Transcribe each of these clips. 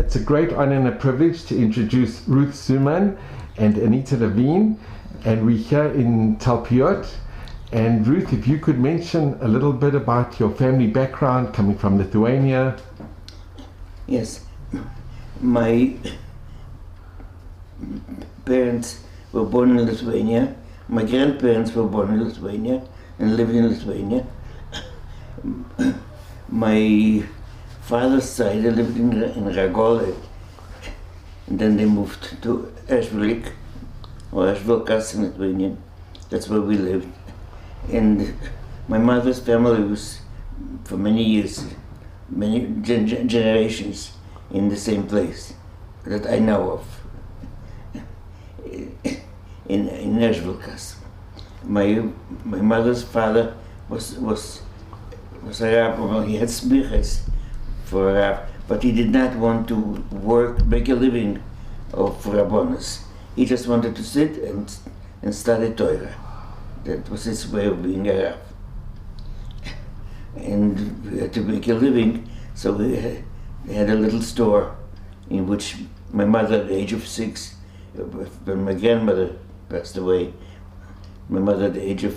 It's a great honor and a privilege to introduce Ruth Zuman and Anita Levine, and we're here in Talpiot. And Ruth, if you could mention a little bit about your family background, coming from Lithuania. Yes, my parents were born in Lithuania. My grandparents were born in Lithuania and lived in Lithuania. My father's side, they lived in Ragole, and then they moved to Ashvik, or Ashvilkas in Lithuanian. That's where we lived. And my mother's family was, for many years, many generations, in the same place that I know of, in Ashvilkas. My mother's father was Arab. Well, he had smiches for Arab, but he did not want to work, make a living of Rabbonos. He just wanted to sit and study Torah. That was his way of being Arab. And we had to make a living, so we had a little store in which my mother, at the age of 6, when my grandmother passed away, my mother, at the age of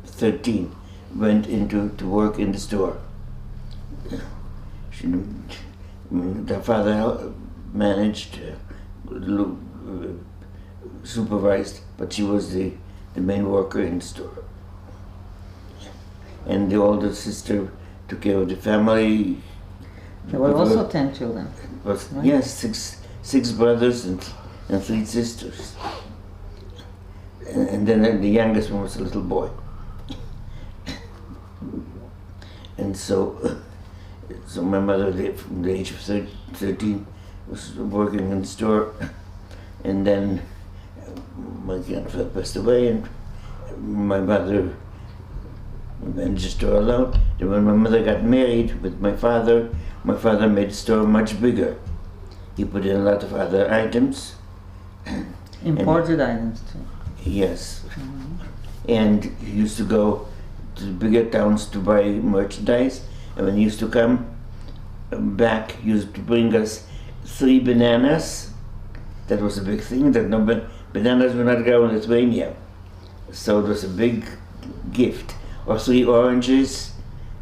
13, went to work in the store. The father managed, supervised, but she was the main worker in the store. And the older sister took care of the family. There were also 10 children. Was, right? Yes, six brothers and 3 sisters. And then the youngest one was a little boy. And so my mother, from the age of 13, was working in the store, and then my grandfather passed away, and my mother managed the store alone. And when my mother got married with my father made the store much bigger. He put in a lot of other items. Imported items too. Yes. And he used to go to the bigger towns to buy merchandise, and when he used to come back, he used to bring us 3 bananas. That was a big thing, that bananas were not grown in Lithuania. So it was a big gift. Or 3 oranges,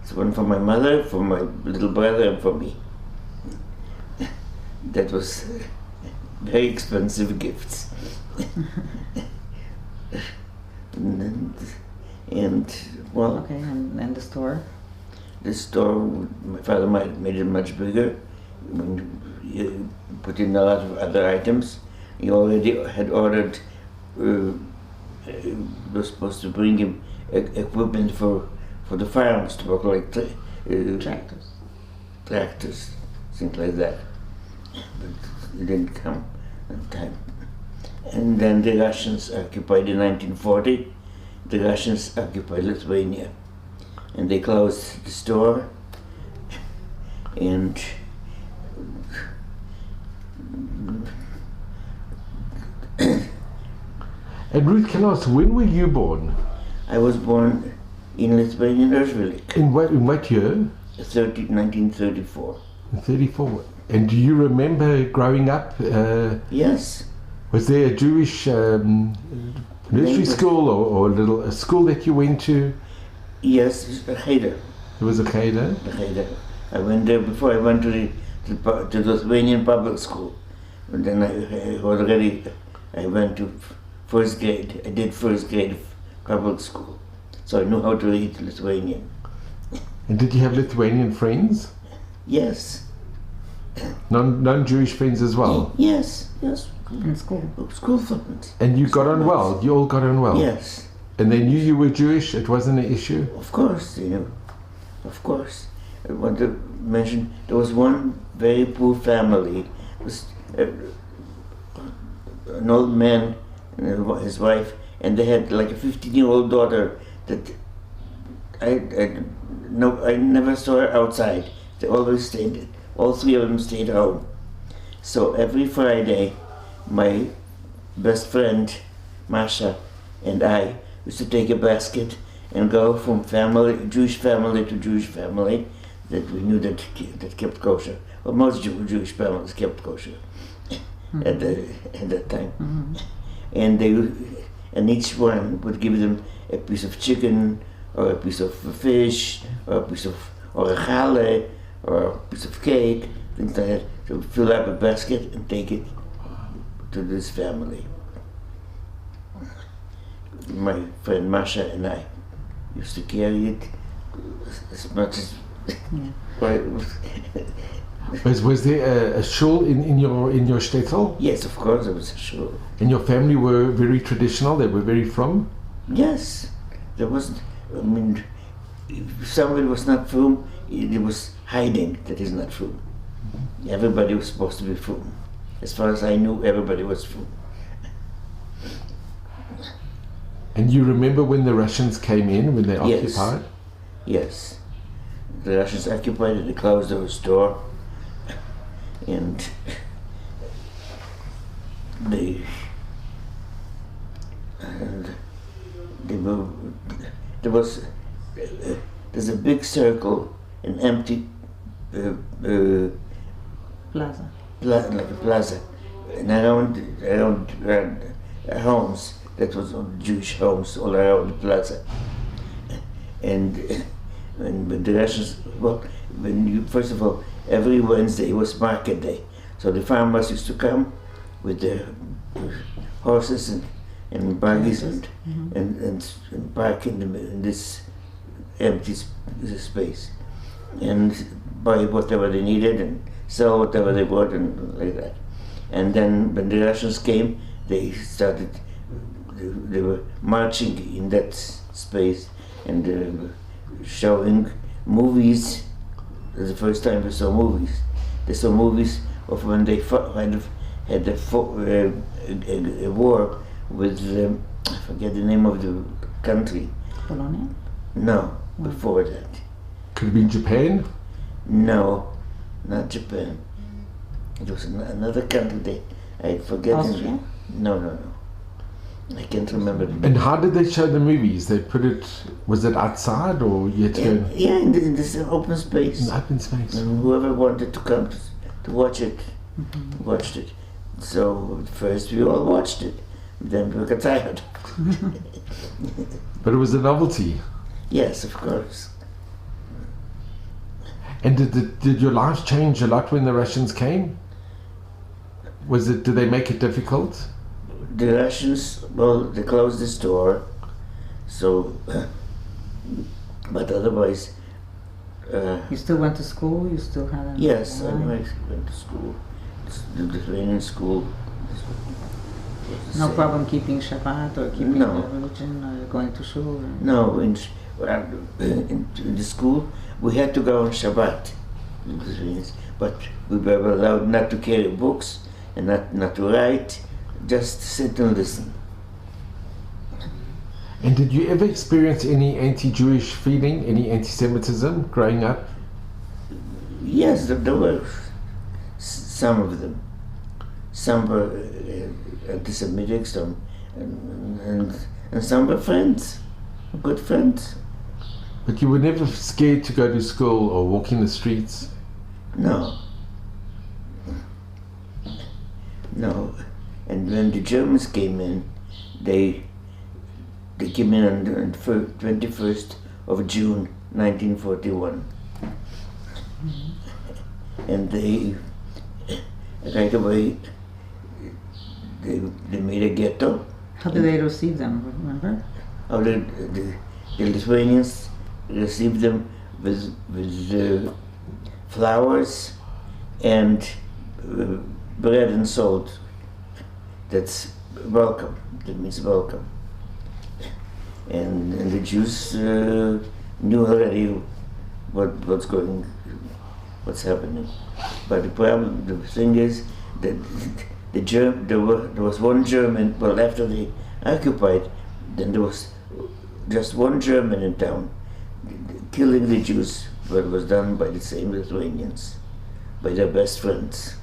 it's one for my mother, for my little brother, and for me. That was very expensive gifts. and well, okay, and the store? The store, my father made it much bigger. He put in a lot of other items. He already had ordered, was supposed to bring him equipment for the farms to work, like tractors, things like that. But it didn't come in time. And then the Russians occupied in 1940. The Russians occupied Lithuania, and they closed the store. And Ruth, can I ask, when were you born? I was born in Lithuanian Ashvik. In what year? 1934. 34. And do you remember growing up? Yes. Was there a Jewish nursery school or a school that you went to? Yes, a cheder. There was a cheder? A cheder. I went there before I went to the Lithuanian public school. And then I went to first grade. I did first grade of public school. So I knew how to read Lithuanian. And did you have Lithuanian friends? Yes. Non-Jewish friends as well? Yes. In school? School friends. And you got on well? You all got on well? Yes. And they knew you were Jewish? It wasn't an issue? Of course they knew. Of course. I want to mention, there was one very poor family. It was an old man and his wife, and they had like a 15-year-old daughter that I never saw her outside. They always stayed, all 3 of them stayed home. So every Friday, my best friend, Masha, and I used to take a basket and go from Jewish family to Jewish family. that we knew that kept kosher. Well, most Jewish families kept kosher at that time, and each one would give them a piece of chicken, or a piece of fish, or a challah, or a piece of cake, things like that, to fill up a basket and take it to this family. My friend Masha and I used to carry it as much as. Was there a shul in your shtetl? Yes, of course there was a shul. And your family were very traditional. They were very frum. Yes, there wasn't. I mean, if somebody was not frum, it was hiding that he's not frum. Everybody was supposed to be frum. As far as I knew, everybody was frum. And you remember when the Russians came in, when they occupied? Yes. The Russians occupied it, they closed our store, and there's a big circle, an empty Plaza. like a plaza, and around homes, that was all Jewish homes all around the plaza. And when the Russians, first of all, every Wednesday was market day, so the farmers used to come with their horses and buggies and park in this empty space, and buy whatever they needed and sell whatever they bought and like that. And then when the Russians came, they were marching in that space and showing movies. That's the first time they saw movies. They saw movies of when they had a war with, I forget the name of the country. Polonia? No, before that. Could it be Japan? No, not Japan. It was another country. I forget. Austria? No. I can't remember. And how did they show the movies? They put it, was it outside or you had to go? Yeah, in this open space. In open space. And whoever wanted to come to watch it, watched it. So first we all watched it, then we got tired. But it was a novelty. Yes, of course. And did your life change a lot when the Russians came? Did they make it difficult? The Russians, well, they closed the store, so, but otherwise... you still went to school? You still had a... Yes, I went to school, the Lithuanian school. No problem keeping Shabbat or keeping No. the religion or going to shul? Or... No, in the school, we had to go on Shabbat, but we were allowed not to carry books and not to write, just sit and listen. And did you ever experience any anti-Jewish feeling, any anti-Semitism growing up? Yes, there were some of them. Some were anti-Semitic, some and some were friends, good friends. But you were never scared to go to school or walk in the streets? No. And when the Germans came in, they came in on the 21st of June 1941. And they, right away, they made a ghetto. How did they receive them, remember? The Lithuanians received them with flowers and bread and salt. That's welcome. That means welcome. And the Jews knew already what's happening. But the thing is that there was one German. Well, after they occupied, then there was just one German in town. Killing the Jews, but was done by the same Lithuanians, by their best friends.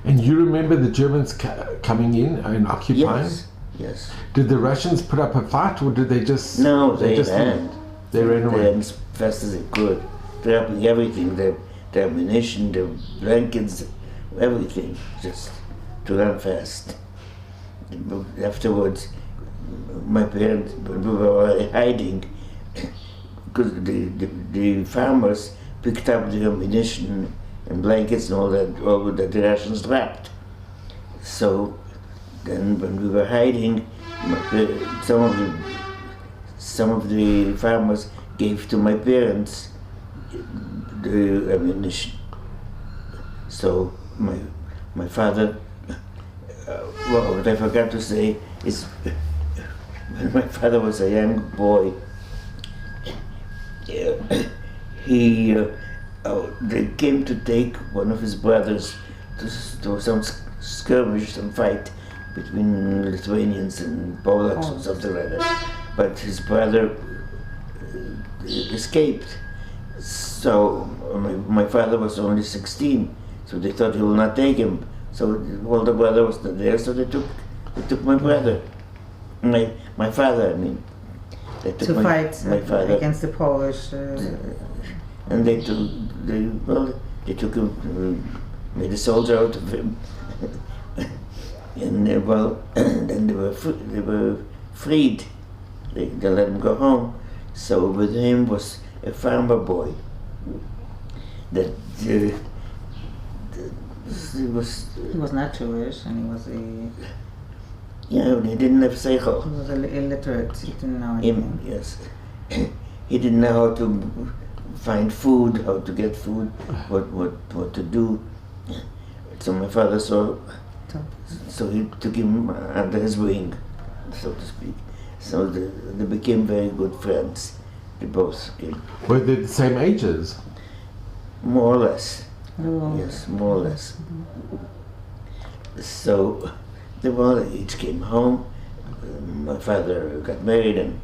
And you remember the Germans coming in and occupying? Yes. Did the Russians put up a fight, or did they just... No, they ran. They ran They away. ran as fast as they could, dropping everything, their ammunition, their blankets, everything, just to run fast. But afterwards, my parents, we were hiding, because the farmers picked up the ammunition and blankets and all that the rations dropped. So then when we were hiding, some of the farmers gave to my parents the ammunition. So my father, well, what I forgot to say is, when my father was a young boy, they came to take one of his brothers to some skirmish, some fight between Lithuanians and Polacks or something like that. But his brother escaped. So my father was only 16, so they thought he will not take him. So the older brother was not there, so they took my brother, my father. I mean, they took To my father against the Polish. and they took him, made a soldier out of him, and then they were freed. They let him go home. So with him was a farmer boy that he was not Jewish, and he was he didn't have seichel. he was illiterate. He didn't know anything. Yes, he didn't know how to find food, how to get food, what to do. So my father so he took him under his wing, so to speak. So they became very good friends. They both came. Were they the same ages? More or less. Oh. Yes, more or less. So they each came home. My father got married and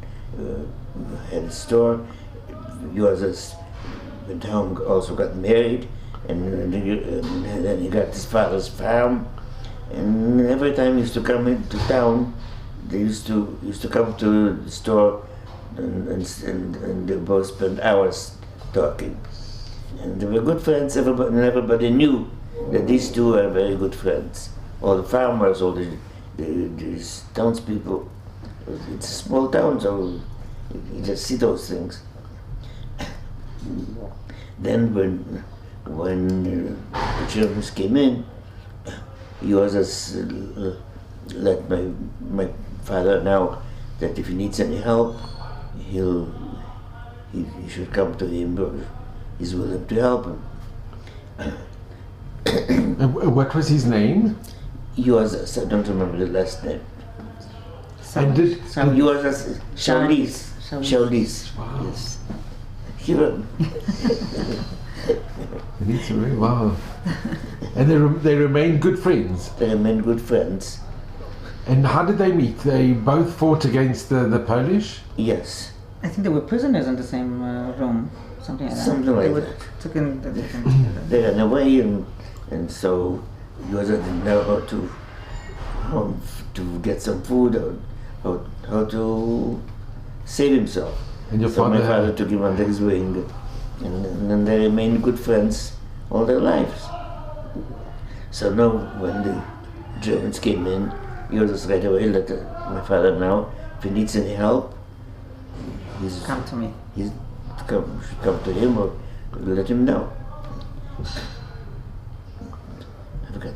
had a store. Yours went home, also got married, and then he got his father's farm. And every time he used to come into town, they used to come to the store, and they both spent hours talking. And they were good friends. Everybody knew that these two are very good friends. All the farmers, all the townspeople. It's a small town, so you just see those things. Then when the Germans came in, he always let my father know that if he needs any help, he should come to him, or he's willing to help him. And what was his name? Yours, I don't remember the last name. And did Yours, Charlize. Charlize. Wow. Yes. Hero. Wow. And they remained good friends. They remained good friends. And how did they meet? They both fought against the Polish? Yes. I think they were prisoners in the same room, something like that. Something like they were that. taken together. They ran away, and so Yours didn't know how to get some food, or how to save himself. And your So my father father took him under his wing, and then they remained good friends all their lives. So now, when the Germans came in, he was right away let my father know if he needs any help, Come to me. He should come to him, or let him know. I've got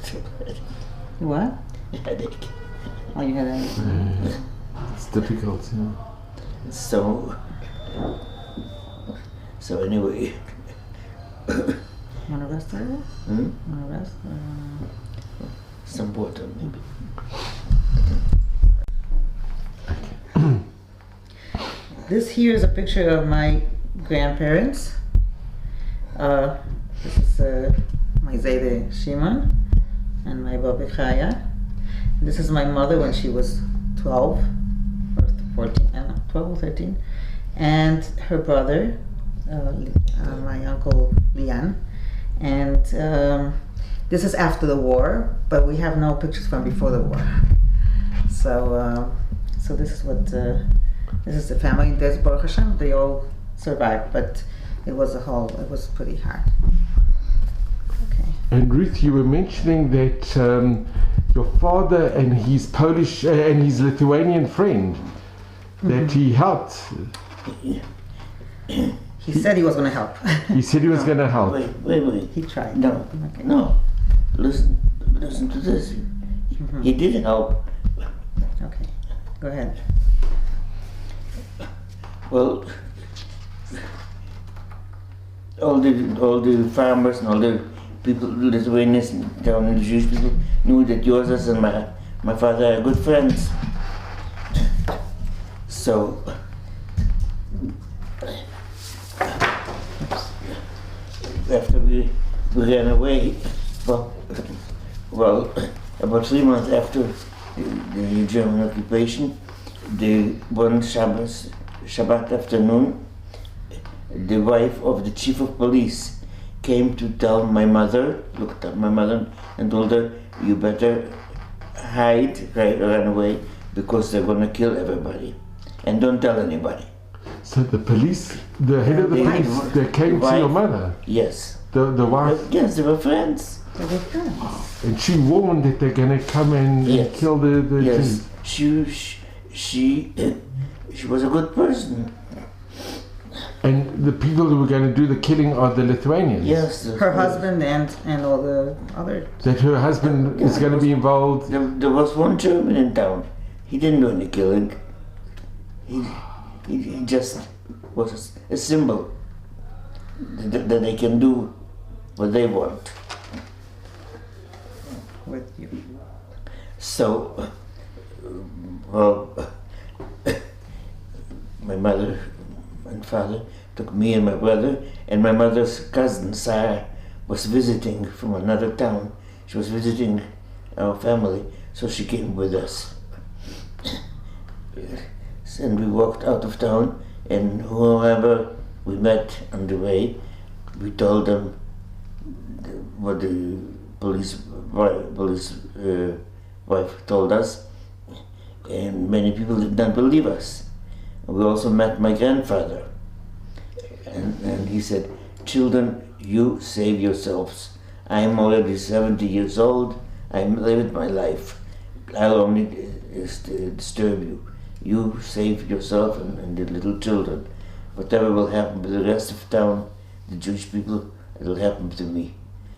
What? a headache. Oh, you had a... It's difficult, yeah. So anyway. Want to rest a little? Hmm? Want to rest? Some water, maybe. This here is a picture of my grandparents. This is my Zayde Shimon and my Baba Chaya. This is my mother when she was 12 or 14, I don't know, 12 or 13. And her brother, my uncle Lian. And this is after the war, but we have no pictures from before the war. So this is what, this is the family. There's Baruch Hashem, they all survived, but it was pretty hard. Okay. And Ruth, you were mentioning that your father and his Polish and his Lithuanian friend, that he helped. He said he was going to help. He said he was going to help. Wait. He tried. No, Okay. no. Listen to this. He did help. Okay. Go ahead. Well, all the farmers and all the people, Lithuanians down in the Jewish people, knew that Joseph and my father are good friends. So after we ran away, well, about 3 months after the German occupation, one Shabbat afternoon, the wife of the chief of police came to tell my mother, looked at my mother and told her, you better hide, run away, because they're going to kill everybody. And don't tell anybody. So the police, the head of the police, they came to your mother? Yes. The wife? Yes, they were friends. And she warned that they're going to come and kill the Yes, she was a good person. And the people who were going to do the killing are the Lithuanians? Yes. Her husband and all the others. That her husband is going to be involved? There was one German in town. He didn't do any killing. He just was a symbol that they can do what they want. With you. So, well, my mother and father took me and my brother, and my mother's cousin Sarah was visiting from another town. She was visiting our family, so she came with us. And we walked out of town, and whoever we met on the way, we told them what the police wife told us, and many people did not believe us. We also met my grandfather, and he said, children, you save yourselves. I'm already 70 years old. I'm living my life. I'll only disturb you. You save yourself and the little children. Whatever will happen with the rest of town, the Jewish people, it'll happen to me.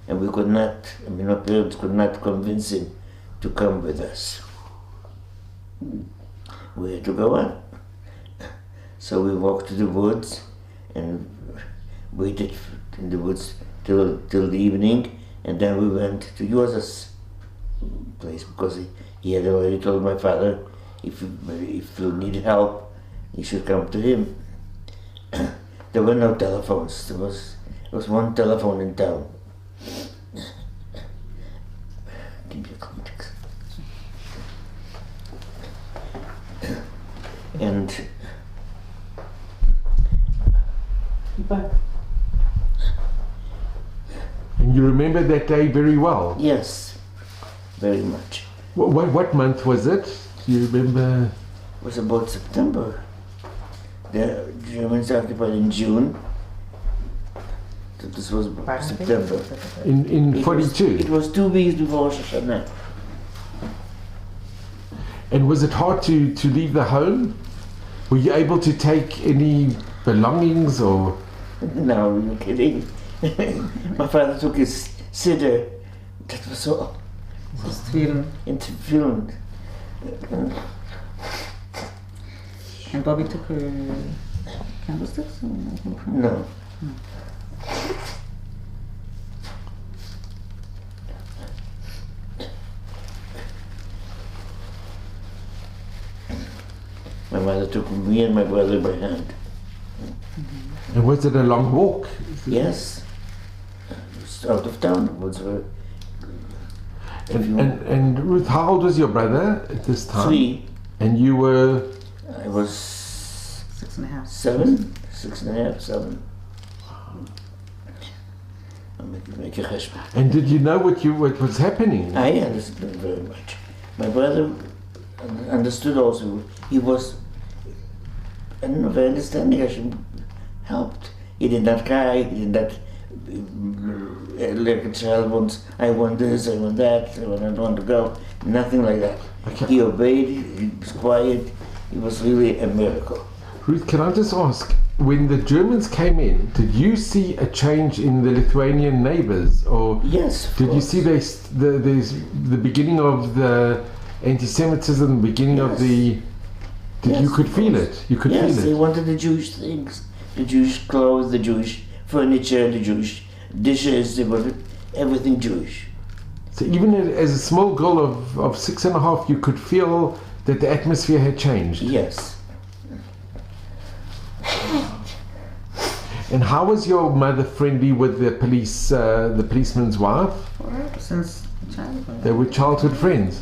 And we could not, my parents could not convince him to come with us. We had to go on. So we walked to the woods and waited in the woods till the evening, and then we went to Joseph's place because he had already told my father if you need help, you should come to him. There were no telephones. There was one telephone in town. Give me a context. And you remember that day very well? yes, very much. What month was it? Do you remember? It was about September. The Germans occupied in June. So this was about September. In 42? It was 2 weeks before Rosh Hashanah. And was it hard to leave the home? Were you able to take any belongings or? No, you're kidding. My father took his siddur. That was so interviewed. And Bobby took her candlesticks? No. My mother took me and my brother by hand. And was it a long walk? Yes. It was out of town. It was and Ruth, how old was your brother at this time? 3. And you were? I was 6.5. 7. 6.5, 7. I'll make a cheshbon. And did you know what was happening? I understood very much. My brother understood also. He was, I don't know if I understand, I should helped. He did not cry. He did not like a child wants, I want this, I want that, I don't want to go. Nothing like that. Okay. He obeyed, he was quiet. It was really a miracle. Ruth, can I just ask, when the Germans came in, did you see a change in the Lithuanian neighbors, or Yes, of did you course. see the beginning of the anti-Semitism, the beginning of Yes. the? Yes, You could of feel course. it. You could Yes, feel they it. wanted the Jewish things, the Jewish clothes, the Jewish furniture, the Jewish dishes. They wanted everything Jewish. So even as a small girl of 6.5, you could feel that the atmosphere had changed. Yes. And how was your mother friendly with the policeman's wife? Since childhood. They were childhood friends.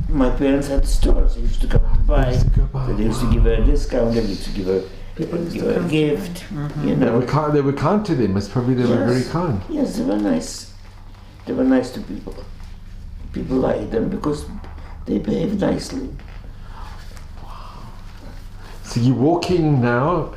My parents had stores. They used to come to buy. Used to go buy, So they used to give her a discount. They used to give her, People used give to her a come to gift. Mhm. You They know. were kind to them. It's probably they were Yes. very kind. Yes, they were nice. They were nice to people. People liked them because they behaved nicely. So you're walking now.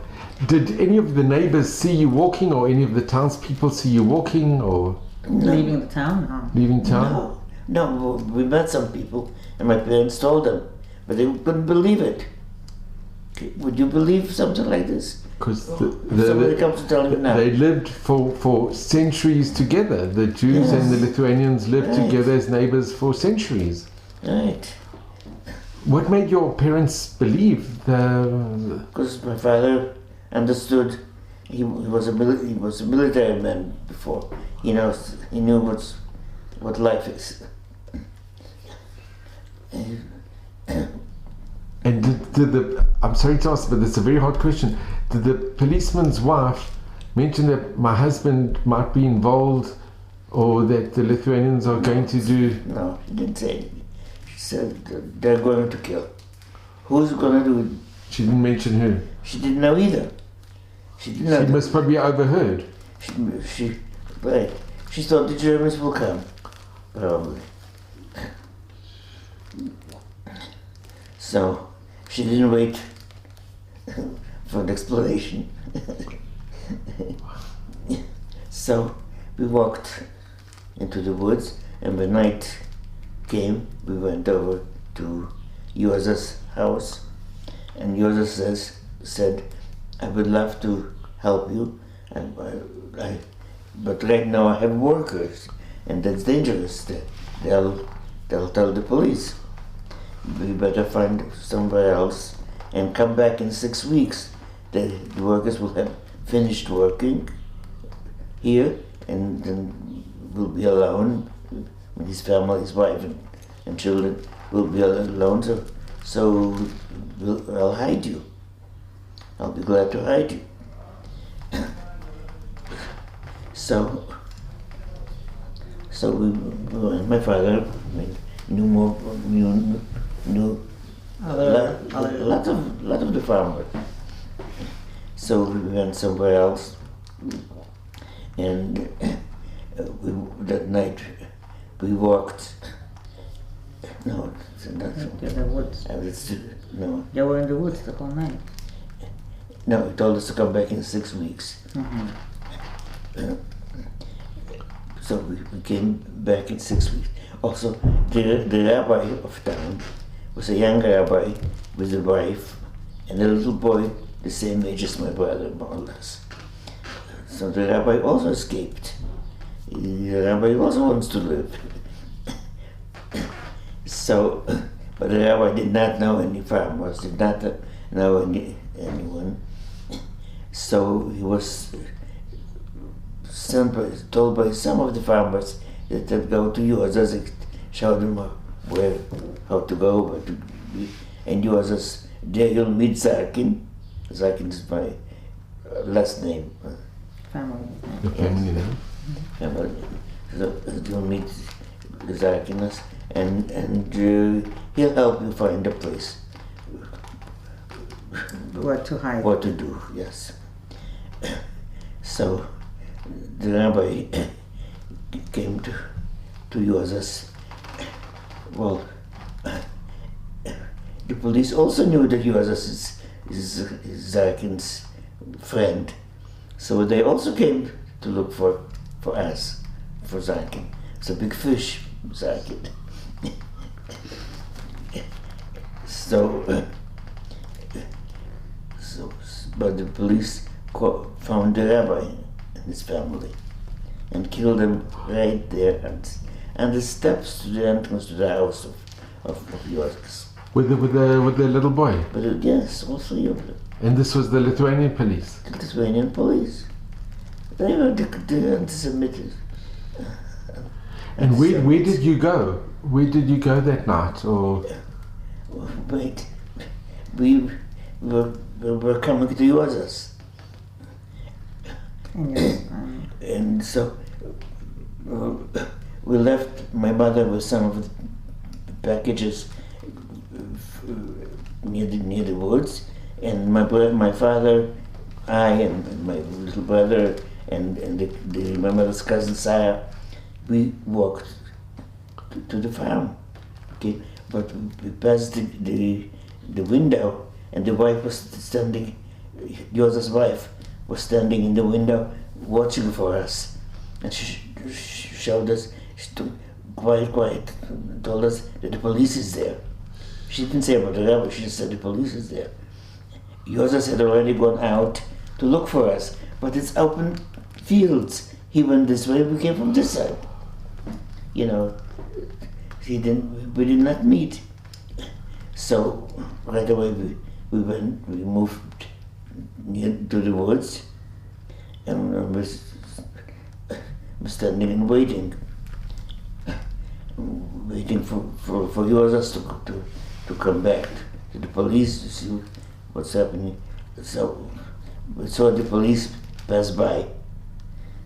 Did any of the neighbors see you walking, or any of the townspeople see you walking, or No, Leaving the town? No. leaving town? no. We met some people, and my parents told them, but they couldn't believe it. Would you believe something like this? Because Somebody comes to tell you now. they lived for centuries together. The Jews and the Yes. Lithuanians lived Right. together as neighbors for centuries. Right. What made your parents believe the? Because my father understood. He was a military man before. He knew what life is. And did the? I'm sorry to ask, but it's a very hard question. Did the policeman's wife mention that my husband might be involved, or that the Lithuanians are going to do? No, she didn't say anything. She said they're going to kill. Who's going to do it? She didn't mention who. She didn't know either. She didn't know. She must probably overheard. Right. She thought the Germans will come, probably. So she didn't wait for an explanation. So we walked into the woods, and when night came, we went over to Joza's house, and Joza said, I would love to help you, but right now I have workers, and that's dangerous. They'll tell the police. We better find somewhere else and come back in 6 weeks. The workers will have finished working here, and then we'll be alone. His family, his wife and children will be alone. So I'll hide you. I'll be glad to hide you. So my father knew a lot of the farmers. So we went somewhere else, and that night we walked. No, not To the woods. no. They were in the woods the whole night. No, he told us to come back in 6 weeks. Mm-hmm. So we came back in 6 weeks. Also, the rabbi of town was a young rabbi with a wife and a little boy the same age as my brother, more or less. So the rabbi also escaped. The rabbi also wants to live. So, but the rabbi did not know any farmers, did not know anyone. So he was told by some of the farmers that they'd go to Joza's, show them how to go, where to be. And Joza's, there you'll meet Zarkin. Zarkin is my last name. Family. The family name. Family. So you'll meet Zarkinas, and he'll help you find a place. Where to hide. What to do, yes. So the rabbi came to Joza's. Well, the police also knew that Joza's is Zarkin's friend, So they also came to look for us, for Zarkin. It's a big fish, Zarkin. But the police found the rabbi and his family and killed them right there and the steps to the entrance to the house of Yorks. With the little boy? But yes, all three of them. And this was the Lithuanian police? The Lithuanian police. They were the anti-Semitic. And where did you go? Where did you go that night? Or wait, we were coming to Yozas. And so we left my mother with some of the packages near the woods, and my father, I, and my little brother, and my mother's cousin Sarah, we walked to the farm. Okay, but we passed the window, and the wife was standing. Joseph's wife was standing in the window, watching for us, and she showed us. She took quiet, told us that the police is there. She didn't say about the rabbi. She just said the police is there. Joseph had already gone out to look for us, but it's open fields. He went this way. We came from this side. You know, we did not meet. So right away we moved near to the woods, and was standing and waiting for Joseph to come back to the police to see what's happening. So we saw the police pass by.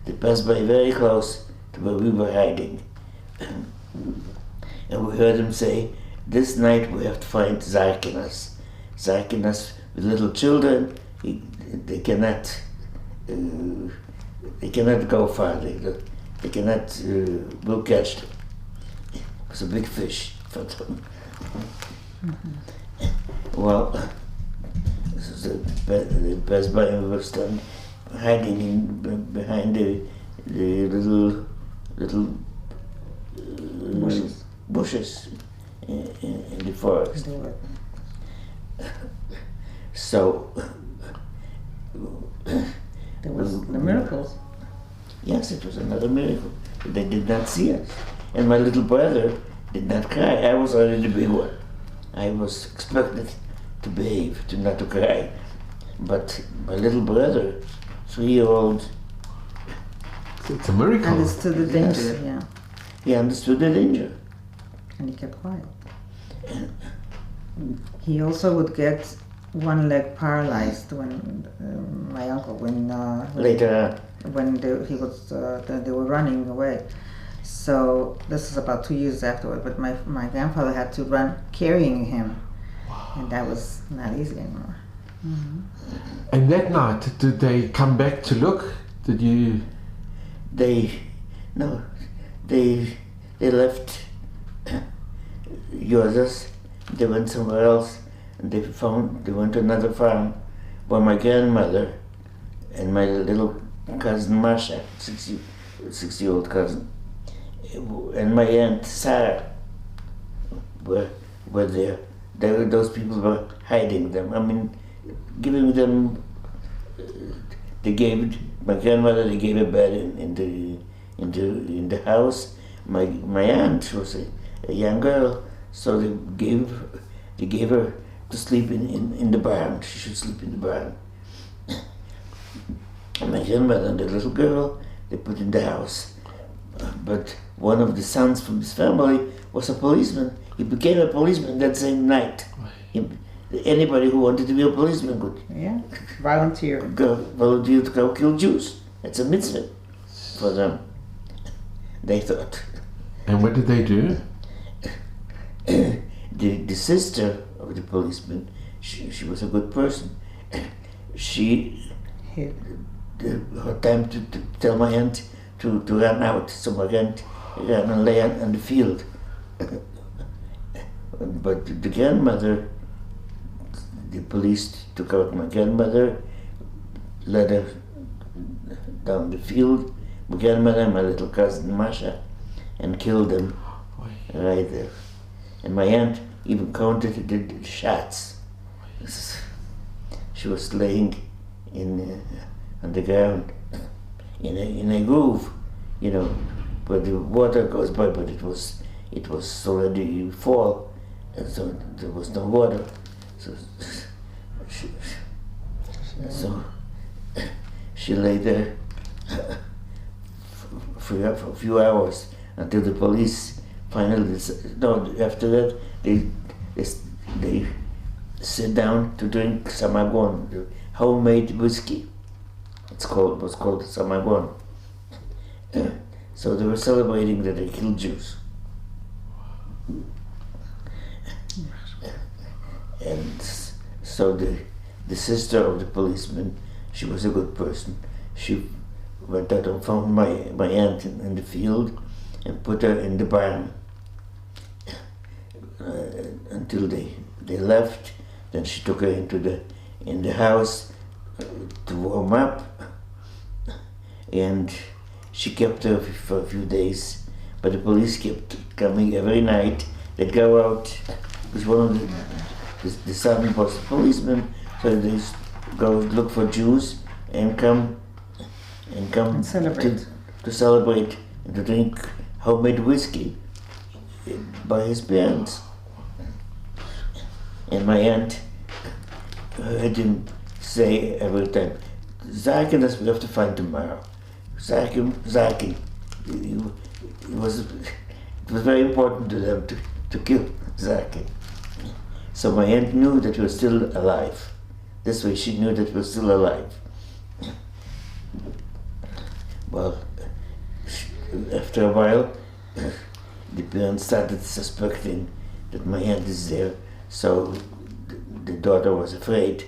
They passed by very close to where we were hiding. And we heard them say, "This night we have to find Zarkinas. Zarkinas with little children, they cannot go far. They cannot, we'll catch them." It was a big fish for them. Well, they passed by and we were standing, hiding behind the little bushes in the forest. So there was the miracles. Yes, it was another miracle. They did not see us. And my little brother did not cry. I was already the big one. I was expected to behave, not to cry. But my little brother, 3-year-old, it's a miracle. Understood the danger, yeah. He understood the danger. And he kept quiet. He also would get one leg paralyzed when my uncle, later when they were running away. So this is about 2 years afterward. But my grandfather had to run carrying him, and that was not easy anymore. Mm-hmm. And that night, did they come back to look? Did you? They left Joseph. They went somewhere else, and they went to another farm where my grandmother and my little cousin Masha, 60-year-old cousin, and my aunt Sarah were there. Those people were hiding them. I mean, giving them. They gave my grandmother. They gave a bed in the house. My aunt was a young girl, so they gave her to sleep in the barn. She should sleep in the barn. And my grandmother and the little girl they put in the house. But one of the sons from his family was a policeman. He became a policeman that same night. Anybody who wanted to be a policeman could volunteer to go kill Jews. It's a mitzvah for them, they thought. And what did they do? The sister of the policeman, she was a good person. She had time to tell my aunt to run out, so my aunt ran and lay on the field. But the grandmother, the police took out my grandmother, led her down the field, my grandmother and my little cousin Masha, and killed them right there. And my aunt even counted the shots. She was laying on the ground in a groove, where the water goes by, but it was already fall, and so there was no water. So she lay there for a few hours until the police finally. After that they sit down to drink samagon, the homemade whiskey. It was called samagon. So they were celebrating that they killed Jews. And so the sister of the policeman, she was a good person. She went out and found my aunt in the field and put her in the barn until they left. Then she took her in the house to warm up, and she kept her for a few days. But the police kept coming every night. They'd go out because one of the son was a policeman, so they go look for Jews and come And celebrate. to celebrate and to drink homemade whiskey by his parents. And my aunt heard him say every time, "Zaken, we have to find tomorrow. Zaken." It was very important to them to kill Zaken. So my aunt knew that he was still alive. This way she knew that he was still alive. Well, after a while, the parents started suspecting that my aunt is there, so the daughter was afraid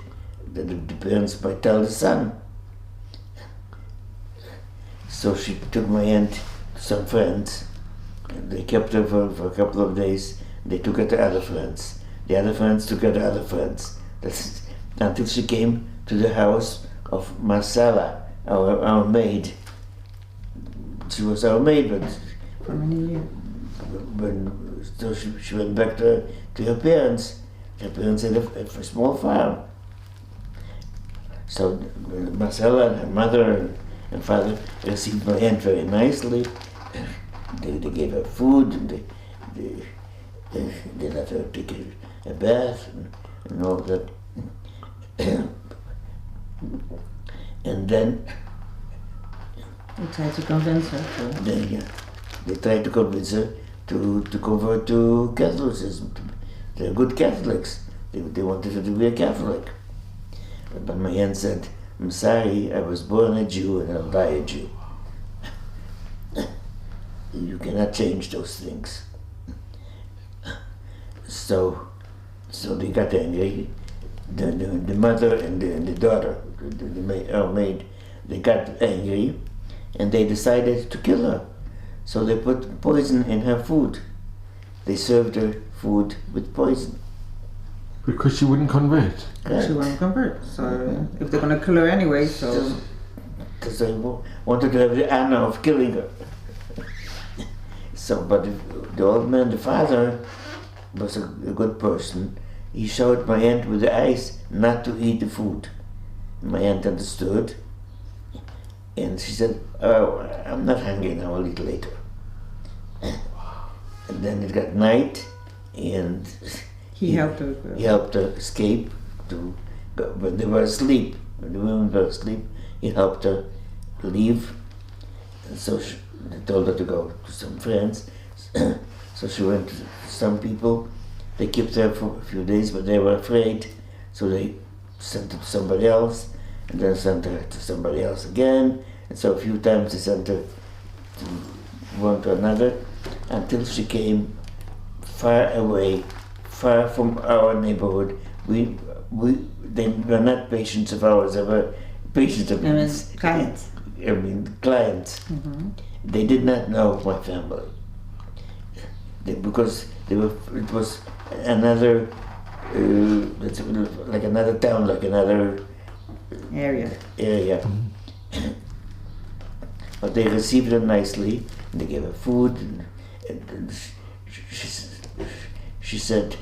that the parents might tell the son. So she took my aunt to some friends. They kept her for a couple of days. They took her to other friends. The other friends took her to other friends. Until she came to the house of Marcella, our maid. She was our maid, but For many years. So she went back to her parents. Her parents had a small farm. So Marcella and her mother and father received my aunt very nicely. They gave her food, and they let her take a bath and all that. And then We tried to convince her to. they tried to convince her to convert to Catholicism. They're good Catholics. They wanted her to be a Catholic. But my aunt said, "I'm sorry, I was born a Jew and I'll die a Jew. You cannot change those things." So they got angry. The mother and the daughter, our maid, they got angry, and they decided to kill her. So they put poison in her food. They served her food with poison. Because she wouldn't convert. She won't convert. So if they're gonna kill her anyway, so Because they wanted to have the honor of killing her. So, but the old man, the father, was a good person. He showed my aunt with the eyes not to eat the food. My aunt understood, and she said, "Oh, I'm not hungry now, I'll eat later." And then it got night, and he helped her. he helped her escape to go, when they were asleep. When the women were asleep, he helped her leave. And so they told her to go to some friends. So she went to some people. They kept her for a few days, but they were afraid. So they sent her to somebody else, and then sent her to somebody else again. And so a few times they sent her to one to another, until she came far away, far from our neighborhood. They were not patients of ours, they were patients of Clients. Clients. Mm-hmm. They did not know my family. Because it was another, like another town, like another Area. area. But they received her nicely, and they gave her food, and she said,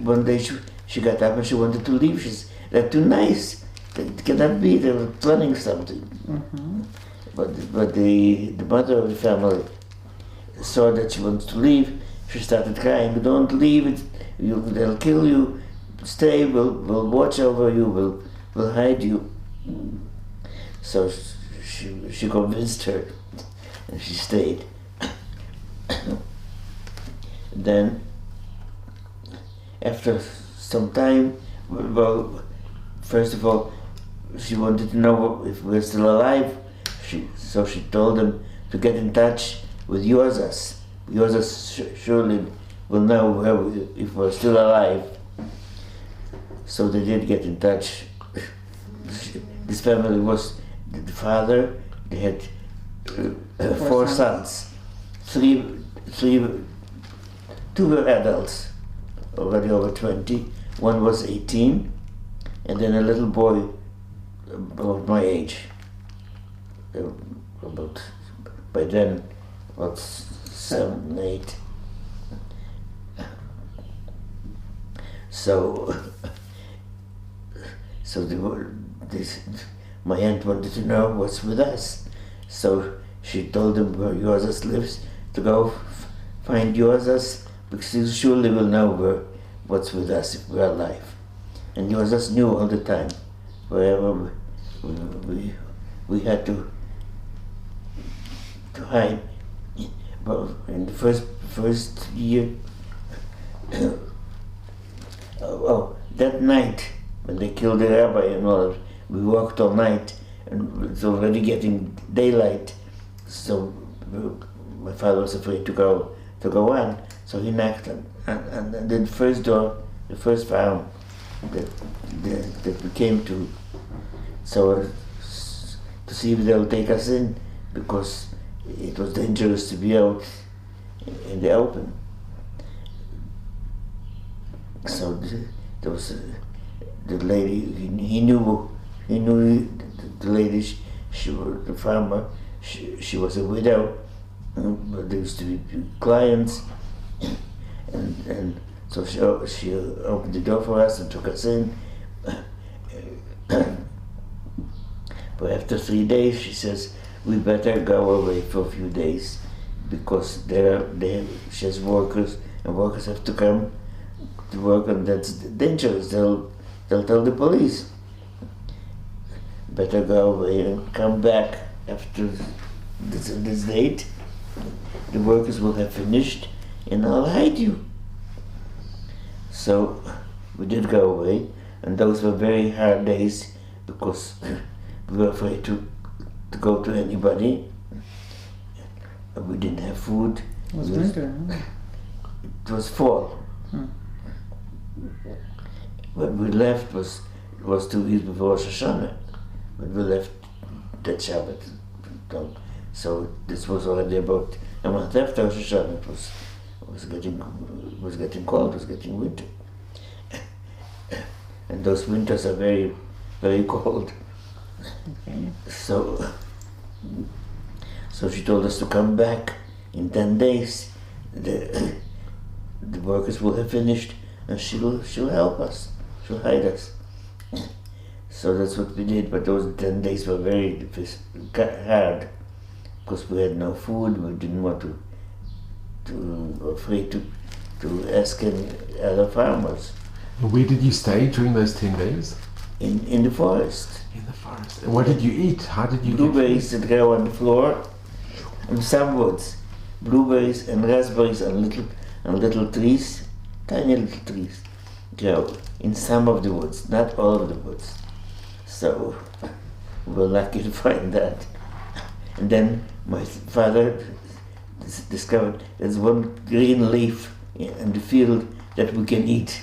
one day she got up and she wanted to leave. She said, "They're too nice. It cannot be. They were planning something." Mm-hmm. But the mother of the family saw that she wants to leave. She started crying. "Don't leave it. They'll kill you. Stay. We'll watch over you. We'll hide you." So she convinced her, and she stayed. Then, after some time, well, first of all, she wanted to know if we're still alive. So she told them to get in touch with Josas. Josas surely will know if we're still alive. So they did get in touch. This family was the father. They had four sons. Two were adults, already over 20. One was 18, and then a little boy about my age. By then, about 7, 8. So my aunt wanted to know what's with us. So she told them where Josas lives, to go find Josas, because he surely will know what's with us if we're alive. And Josas knew all the time. Wherever we had to hide. But in the first year, that night when they killed the rabbi and all, we walked all night, and it's already getting daylight. So my father was afraid to go on, so he knocked and the first door, the first farm that we came to, so to see if they'll take us in, because it was dangerous to be out in the open. So there was the lady. He knew the lady. She was the farmer. She was a widow, but there used to be clients, and so she opened the door for us and took us in. But after 3 days, she says, "We better go away for a few days, because she has workers, and workers have to come to work, and that's dangerous. They'll tell the police. Better go away and come back after this date. The workers will have finished, and I'll hide you." So we did go away, and those were very hard days, because we were afraid to go to anybody. We didn't have food. It was winter, huh? It was fall. When we left was 2 weeks before Rosh Hashanah. When we left that Shabbat. So this was already about a month after Rosh Hashanah. It was getting cold, it was getting winter. And those winters are very, very cold. Okay. So she told us to come back in 10 days. The workers will have finished, and she'll help us. She'll hide us. So that's what we did. But those 10 days were very hard, because we had no food. We didn't want afraid to ask any other farmers. And where did you stay during those 10 days? In the forest. In the forest. And what did you eat? How did you Blueberries that grow on the floor, and some woods. Blueberries and raspberries and little trees, tiny little trees, grow in some of the woods, not all of the woods. So we were lucky to find that. And then my father discovered there's one green leaf in the field that we can eat.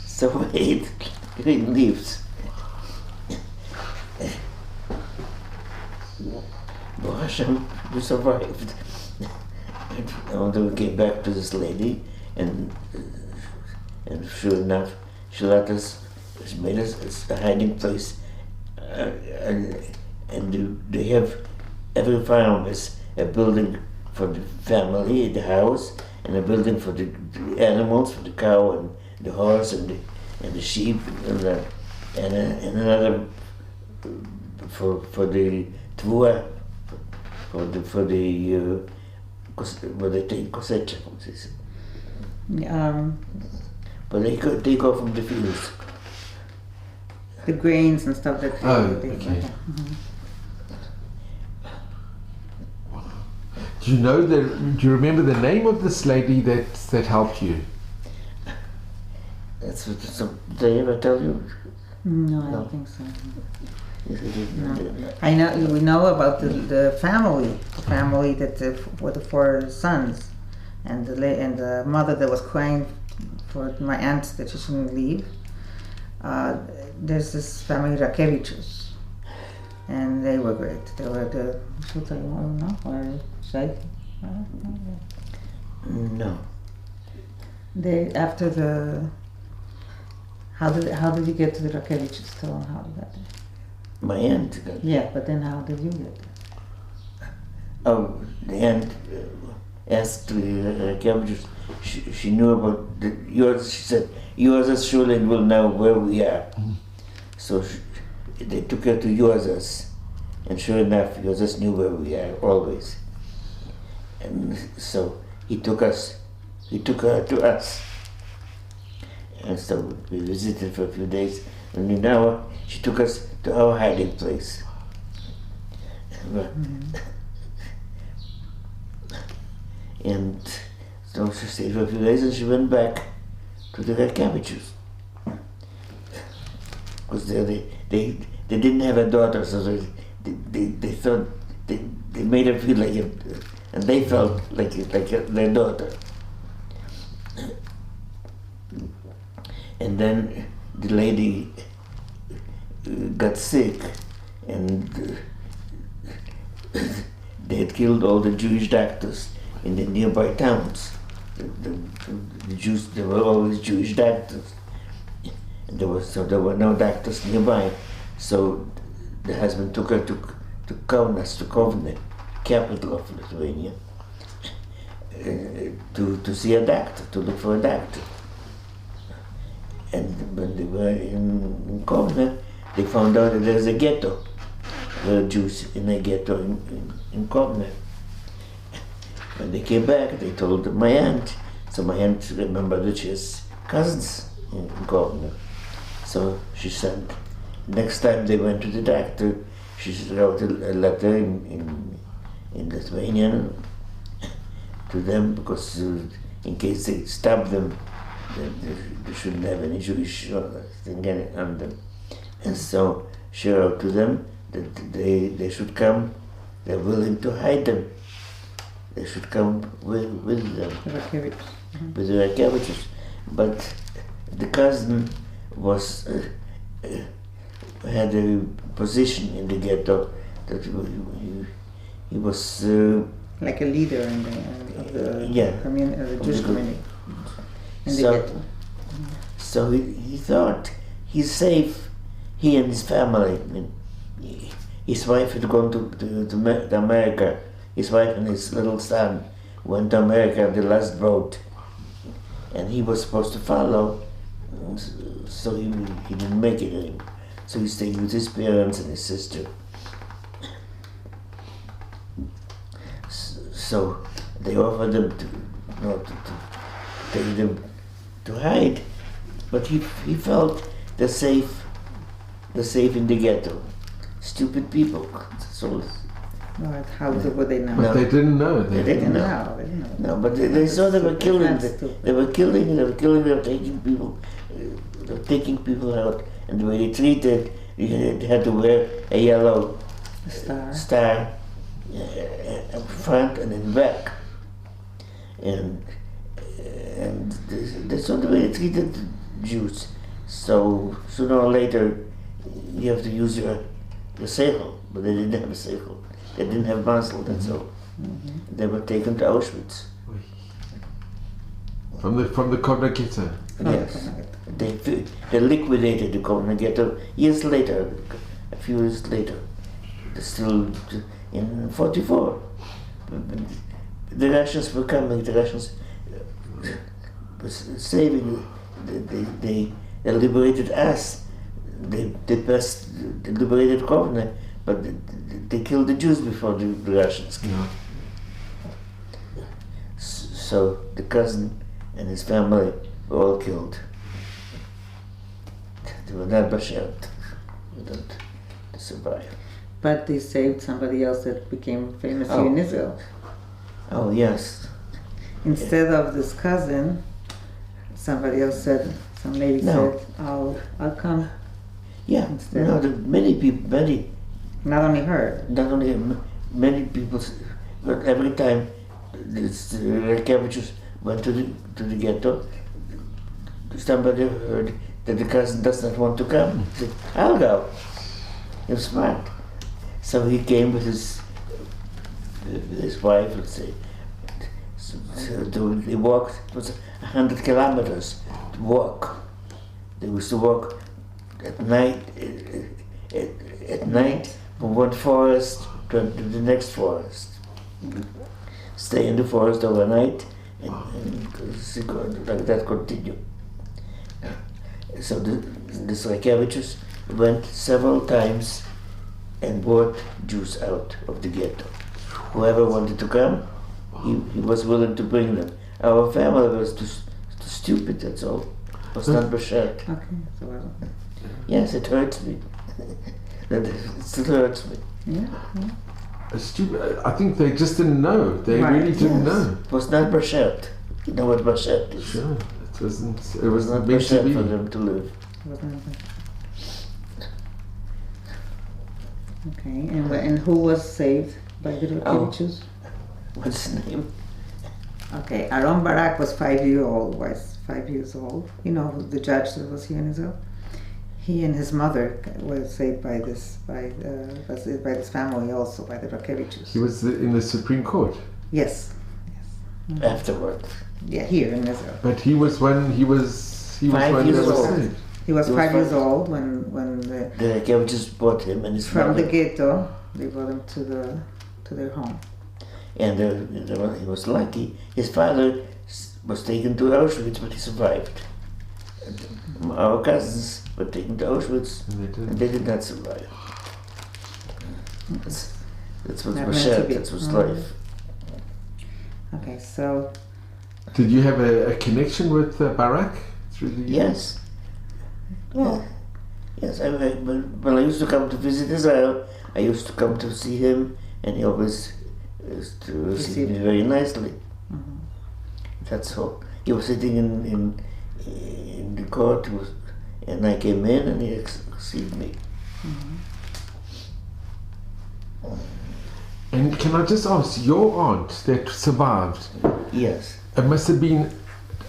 So we ate green leaves. Baruch Hashem, we survived. And then we came back to this lady, and sure enough, she made us a hiding place, and they have every farm is a building for the family, the house, and a building for the animals, for the cow and the horse and the sheep, and another for the tvua, for the what they take cosecha, but they go from the fields. The grains and stuff that. Okay. Do you remember the name of this lady that helped you? That's what, did they ever tell you? No, I don't think so. No. I know we know about the family that were the 4 sons, and the mother that was crying for my aunt that she shouldn't leave. There's this family Rakevichus, and they were great. They were the No. They after the. How did you get to the Rakevichus? Tell them how you got there. My aunt. Yeah, but then how did you get there? Oh, the aunt asked the Rakevichus. She knew about yours. She said, "Yours surely will know where we are." So they took her to Yours, and sure enough, Yours knew where we are always. And so he took her to us. And so we visited for a few days, and now she took us to our hiding place. And so she stayed for a few days, and she went back to the Rakevichus. Because they didn't have a daughter, so they thought they made her feel like it, and they felt like their daughter. And then the lady got sick, and they had killed all the Jewish doctors in the nearby towns. The Jews, there were always Jewish doctors. And there were no doctors nearby. So the husband took her to Kaunas, to Kovne, capital of Lithuania, to see a doctor, to look for a doctor. And when they were in Kovne, they found out that there's a ghetto. There were Jews in a ghetto in Kovne. When they came back, they told my aunt. So my aunt remembered that she has cousins in Kovne. So she sent, next time they went to the doctor, she wrote a letter in Lithuanian to them, because in case they stop them, they shouldn't have any Jewish thing on them. And so she wrote to them that they should come, they're willing to hide them. They should come with them, with the Rakevichus. But the cousin had a position in the ghetto that he was like a leader of the community, of the Jewish community in the ghetto. So he thought he's safe, he and his family. I mean, his wife had gone to America. His wife and his little son went to America on the last boat, and he was supposed to follow, so he didn't make it anymore. So he stayed with his parents and his sister. So they offered them to take them to hide, but he felt they're safe in the ghetto. Stupid people. So. How would they know? But they didn't know. They didn't know. No, but they saw they were killing. They were killing. They were taking people out, and the way they treated, you had to wear a yellow star up front and in back, and they saw the way they treated Jews. So sooner or later, you have to use your seichel, but they didn't have a seichel. They didn't have muscle, that's all. Mm-hmm. They were taken to Auschwitz. From the Kovna ghetto? Yes. They liquidated the Kovna ghetto years later, a few years later. in 44. The Russians were coming, the Russians was saving, they liberated us, they liberated Kovna, but they killed the Jews before the Russians came. Yeah. So the cousin and his family were all killed. They were not bashed. They don't survive. But they saved somebody else that became famous here in Israel. Oh yes. Instead of this cousin, somebody else said, some lady said, I'll come. Yeah. Instead. No, many people, Not only her. not only many people, but every time the Rekevichus went to the ghetto, somebody heard that the cousin does not want to come. He said, I'll go. He was smart. So he came with his wife, let's say. So they walked, it was 100 kilometers to walk. They used to walk at night, from one forest to the next forest. Stay in the forest overnight and like that continue. So the Rekevichus went several times and brought Jews out of the ghetto. Whoever wanted to come, he was willing to bring them. Our family was too stupid, that's all. Was not bashed. Okay, so well. Yes, it hurts me. It still hurts me. Yeah. I think they just didn't know. They Right, really didn't Yes. know. It was not bashed. You know what bashed is? Sure. It wasn't. It It was was not meant bashed to be. for them to live. Okay, and who was saved by the Rekevichus? What's his name? Okay, Aaron Barak was 5 years old. You know, the judge that was here in Israel. He and his mother were saved by this family also, by the Rekevichus. He was in the Supreme Court. Yes. Afterward. Yeah, here in Israel. But he was when he was 5 when years they were old. saved. He was He was 5 years 5. old when The Rekevichus brought him and his from mother. the ghetto they brought him to their home. And he was lucky. His father was taken to Auschwitz, but he survived. And our cousins were taken to Auschwitz, And they and didn't. they did not survive. That's what's Not meant to bashed, be. that's what's Mhm. life. Okay, so Did you have a connection with Barak through the years? Yes. Well, yes. When I used to come to visit Israel, I used to come to see him, and he always used to receive me very nicely. mhm. That's all. He was sitting in the court, and I came in, and he received me. And can I just ask, your aunt that survived, Yes. it must have been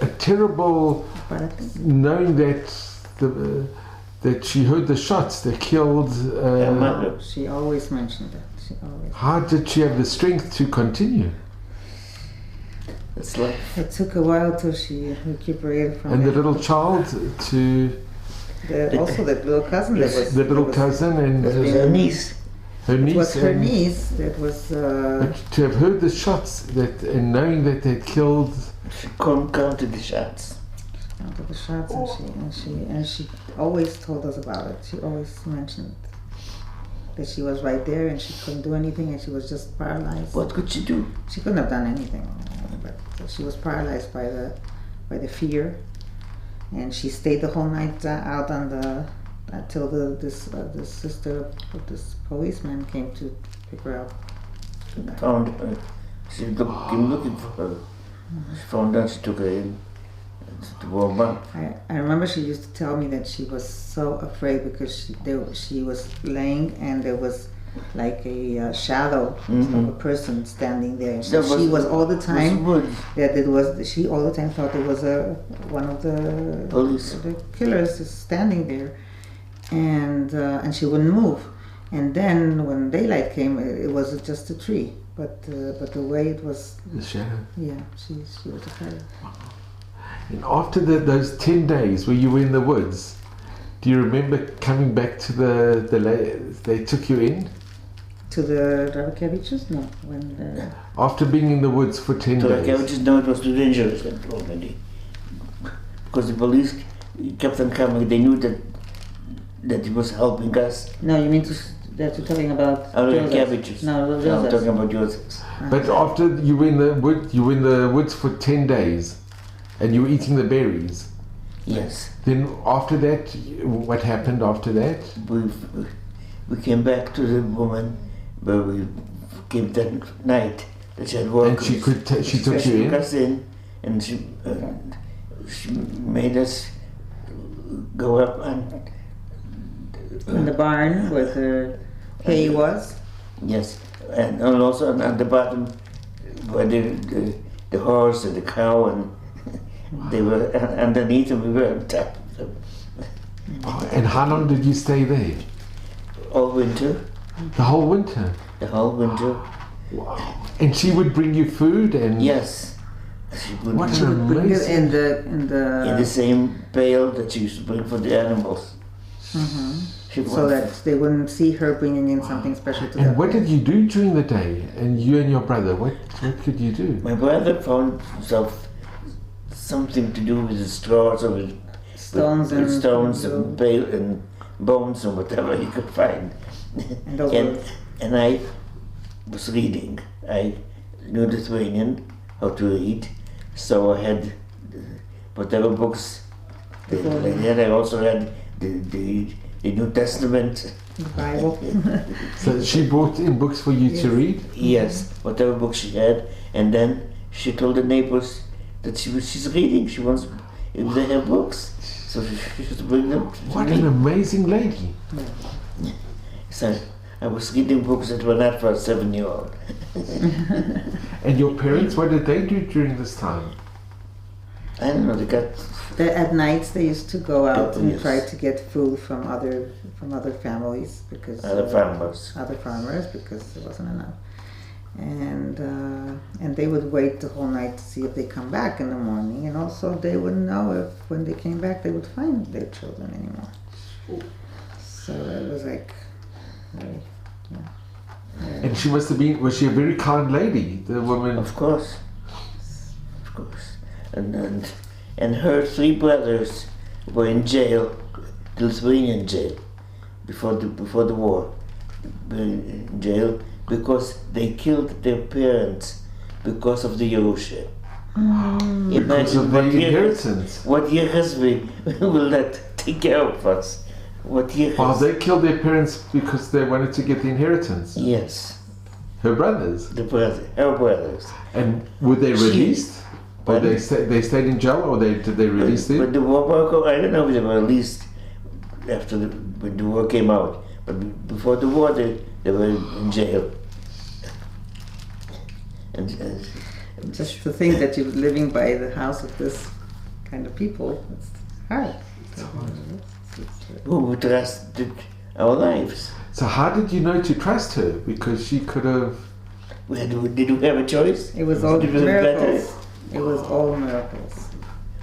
a terrible Barak. knowing that that she heard the shots that killed. Her mother. She always mentioned that. She always. How did she have the strength to continue? That's life. It took a while till she recuperated from And it. the little child to Also, that little cousin that was. the little that was- cousin and That was her niece. her It niece. was her and- niece that was. But to have heard the shots that and knowing that they'd killed. She counted the shots. Counted the shots, and she always told us about it. She always mentioned that she was right there and she couldn't do anything and she was just paralyzed. What could she do? She couldn't have done anything, but she was paralyzed by the fear, and she stayed the whole night out on the until this sister of this policeman came to pick her up. Found her. She came looking for her. She found out, she took her in to warm up. I remember she used to tell me that she was so afraid because she was laying and there was like a shadow of a person standing there. And she was all the time wood. that it was. She all the time thought it was one of the Police. the killers is standing there, and she wouldn't move. And then when daylight came, it was just a tree. But the way it was, The shadow. yeah, she was afraid. And after those 10 days where you were in the woods, do you remember coming back to they took you in? To the Draviceviches? No. When After being in the woods for 10 To days. Draviceviches, no, it was too dangerous already. Because the police kept on coming. They knew that he was helping us. No, you mean that you're talking about Draviceviches. No, No, I'm Joseph. talking about Joseph's. But after you were in the woods for 10 days and you were eating the berries. Yes. Then after that, what happened after that? We came back to the woman where we came that night that she had worked. And she took you took us in, and she made us go up in the barn where the hay was. Yes, and also on the bottom where the horse and the cow and they were underneath and we were on top of them. Oh, and how long did you stay there? All winter. The whole winter? The whole winter. Wow. And she would bring you food and... Yes. She would What She would bring it in the same pail that she used to bring for the animals. so that they wouldn't see her bringing in something special to them. And what did you do during the day? And you and your brother, what could you do? My brother found himself something to do with the straws or with Stones and pail and bones or whatever he could find. And I was reading. I knew Lithuanian, how to read, so I had whatever books they had. I also had the New Testament. The Bible. So she brought in books for you to read? Yes, whatever books she had, and then she told the neighbors that she's reading. She wants, if they have books, so she should bring them to What me. an amazing lady. So I was reading books that were not for a 7-year-old. And your parents, what did they do during this time? I don't know, they got... At nights they used to go out and Yes. try to get food from other families because Other farmers. other farmers because there wasn't enough, and they would wait the whole night to see if they come back in the morning, and also they wouldn't know if when they came back they would find their children anymore. So it was like, And she must have been, was she a very kind lady, the woman? Of course. And her 3 brothers were in jail, the Lithuanian jail, before the war. In jail because they killed their parents because of the Yerusha. Because of the inheritance. What year has we will not take care of us? What year Oh, has... they killed their parents because they wanted to get the inheritance. Yes, Her brothers. her brothers. And were they released? Or they stayed in jail, or did they release them? When the war broke out, I don't know if they were released after when the war came out. But before the war, they were in jail. And just to think that you're living by the house of this kind of people, it's hard. who would trust our lives? So how did you know to trust her? Because she could have... Did we have a choice? It was all It was miracles. better. It was all miracles.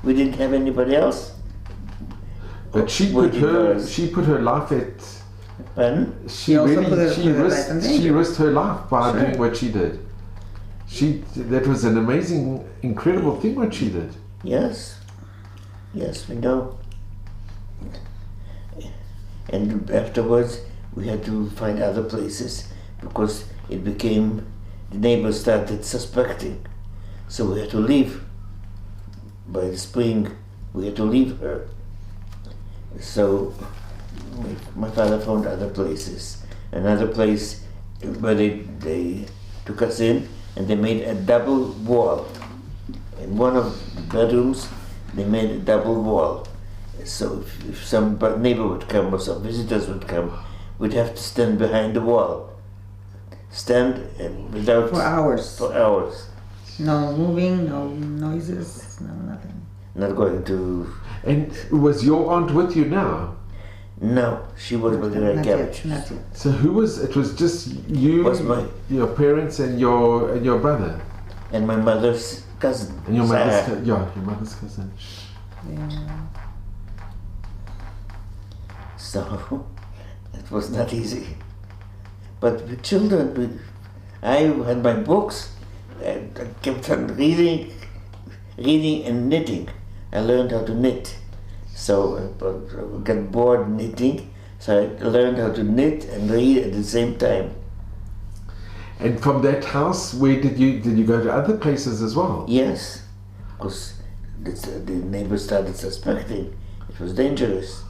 We didn't have anybody else. But she Waiting for put us. her life at... Pardon? She also put her life in danger. she risked her life by Sure. doing what she did. That was an amazing, incredible thing what she did. Yes. Yes, we know. And afterwards, we had to find other places because it became, the neighbors started suspecting. So we had to leave. By the spring, we had to leave her. So my father found other places. Another place where they took us in and they made a double wall. In one of the bedrooms, they made a double wall. So if some neighbor would come or some visitors would come, we'd have to stand behind the wall. Stand and without... For hours. For hours. No moving, no noises, no nothing. Not going to... And was your aunt with you now? No, she was with the Not cabbage. yet, not yet. So who was... It was just you, Was your parents and your brother? And my mother's cousin. And your mother's Sarah. your mother's cousin. Yeah. So, it was not easy. But with children, I had my books, and I kept on reading and knitting. I learned how to knit. So I got bored knitting, so I learned how to knit and read at the same time. And from that house, where did you go to other places as well? Yes, because the neighbors started suspecting it was dangerous.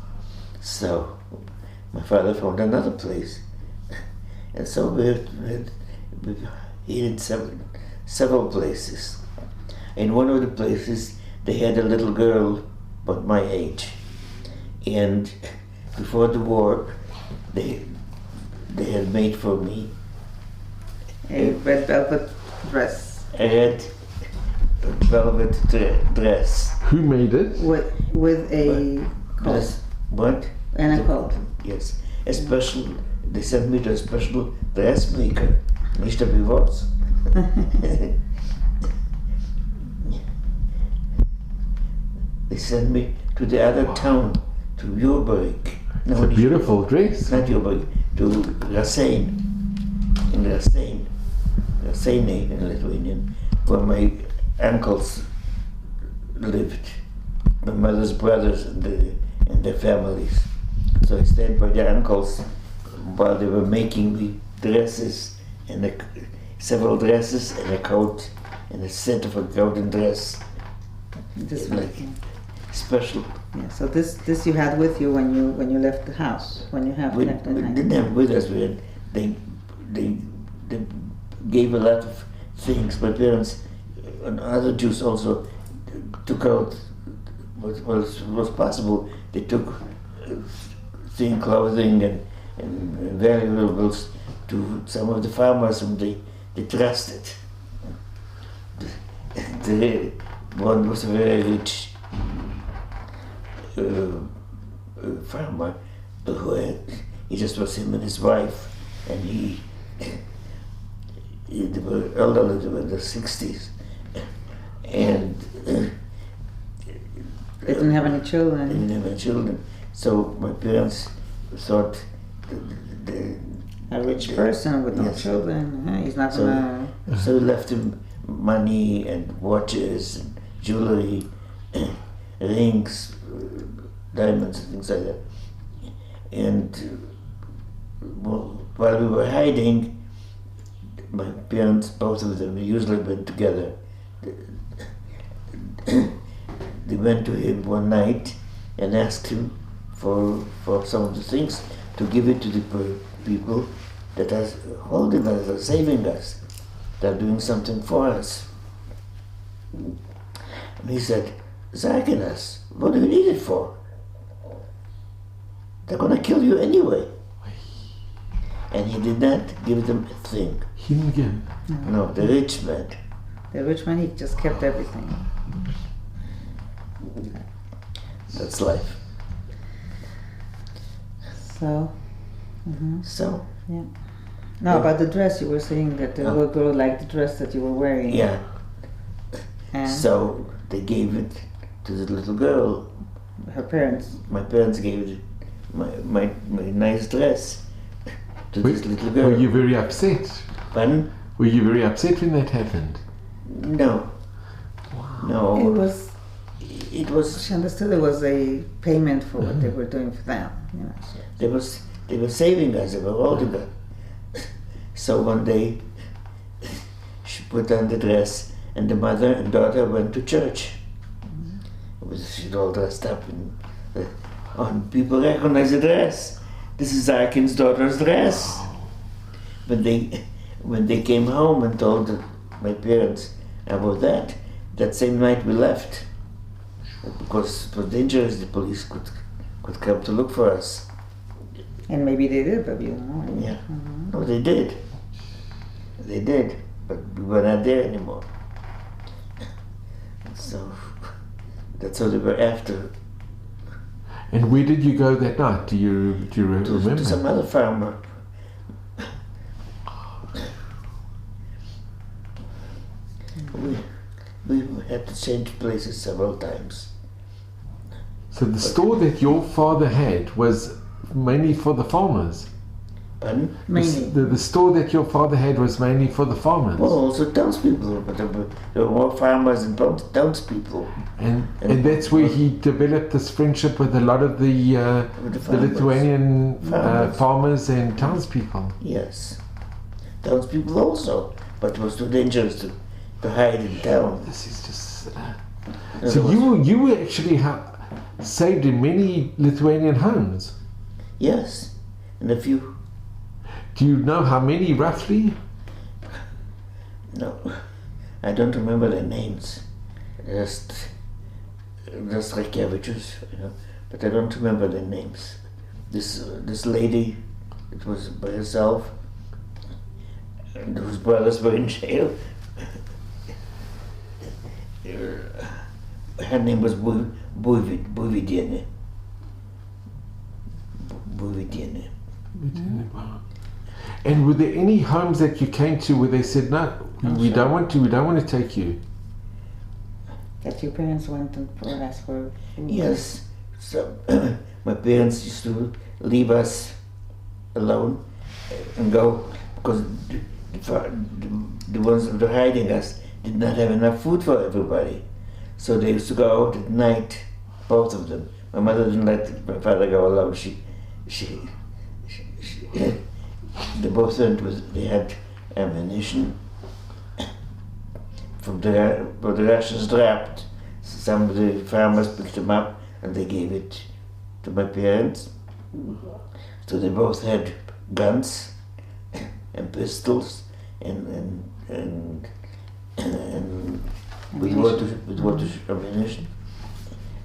So my father found another place. And so we hid several places. In one of the places, they had a little girl about my age. And before the war, they had made for me A red velvet dress. a red velvet dress. Who made it? With a coat. Yes. What? And a coat. Yes. A special, they sent me to a special dressmaker. Nicht der Pivots. They sent me to the other town, to Joburg. It's a beautiful dress. Not Joburg, to Rasein. In Rasein. Rasein in Lithuanian, where my uncles lived. My mother's brothers and their families. So I stayed by the uncles while they were making the dresses and several dresses and a coat and a set of a coat and dress. This Like special. Yeah. So this you had with you when you left the house, when you have We left the night. didn't have it with us. They gave a lot of things. My parents and other Jews also took out what was possible. They took thin clothing and valuables to some of the farmers whom they trusted. The one was a very rich farmer he just was him and his wife, and they were elderly, they were in their 60s, and They didn't have any children. they didn't have any children. So my parents thought A rich person with no Yes. children, he's not So- gonna. So we left him money and watches and jewelry, rings, diamonds and things like that. And while we were hiding, my parents, both of them, usually went together. They went to him one night and asked him for some of the things to give it to the people that are holding us, are saving us. They're doing something for us. And he said, Zaginas, what do you need it for? They're going to kill you anyway. And he did not give them a thing. He didn't give. No, the rich man. The rich man, he just kept everything. That's life. So. So, Yeah. No, about the dress, you were saying that the little girl liked the dress that you were wearing. yeah. And So they gave it to the little girl. her parents. My parents gave it my nice dress to this little girl. Were you very upset? Pardon? Were you very upset when that happened? No. No. It was. She understood it was a payment for what they were doing for them. You know, so. They were saving us. They were holding us. So one day, she put on the dress, and the mother and daughter went to church. She's all dressed up, and people recognize the dress. This is Arkin's daughter's dress. But when they came home and told my parents about that same night we left. Because it was dangerous, the police could come to look for us. And maybe they did, but you don't know. Yeah. No, they did. They did, but we were not there anymore. So that's what they were after. And where did you go that night? Do you remember? To some other farmer. We had to change places several times. So the store that your father had was mainly for the farmers. Pardon? Mainly. The store that your father had was mainly for the farmers. Well, also townspeople, but there were more farmers and townspeople. And that's where he developed this friendship with a lot of the Lithuanian farmers and townspeople. Yes. Townspeople also, but it was too dangerous to hide in town. This is just... So you were actually saved in many Lithuanian homes? Yes, and a few. Do you know how many roughly? No, I don't remember their names. Just Reykjavichus, but I don't remember their names. This lady, it was by herself, and whose brothers were in jail. Her name was Buividiene. And were there any homes that you came to where they said, no, we don't want to take you? That your parents went and asked for food? Yes. So my parents used to leave us alone and go, because the ones that were hiding us did not have enough food for everybody. So they used to go out at night, both of them. My mother didn't let my father go alone. They both went they had ammunition from the Russians dropped. Some of the farmers picked them up and they gave it to my parents. So they both had guns and pistols and with water ammunition,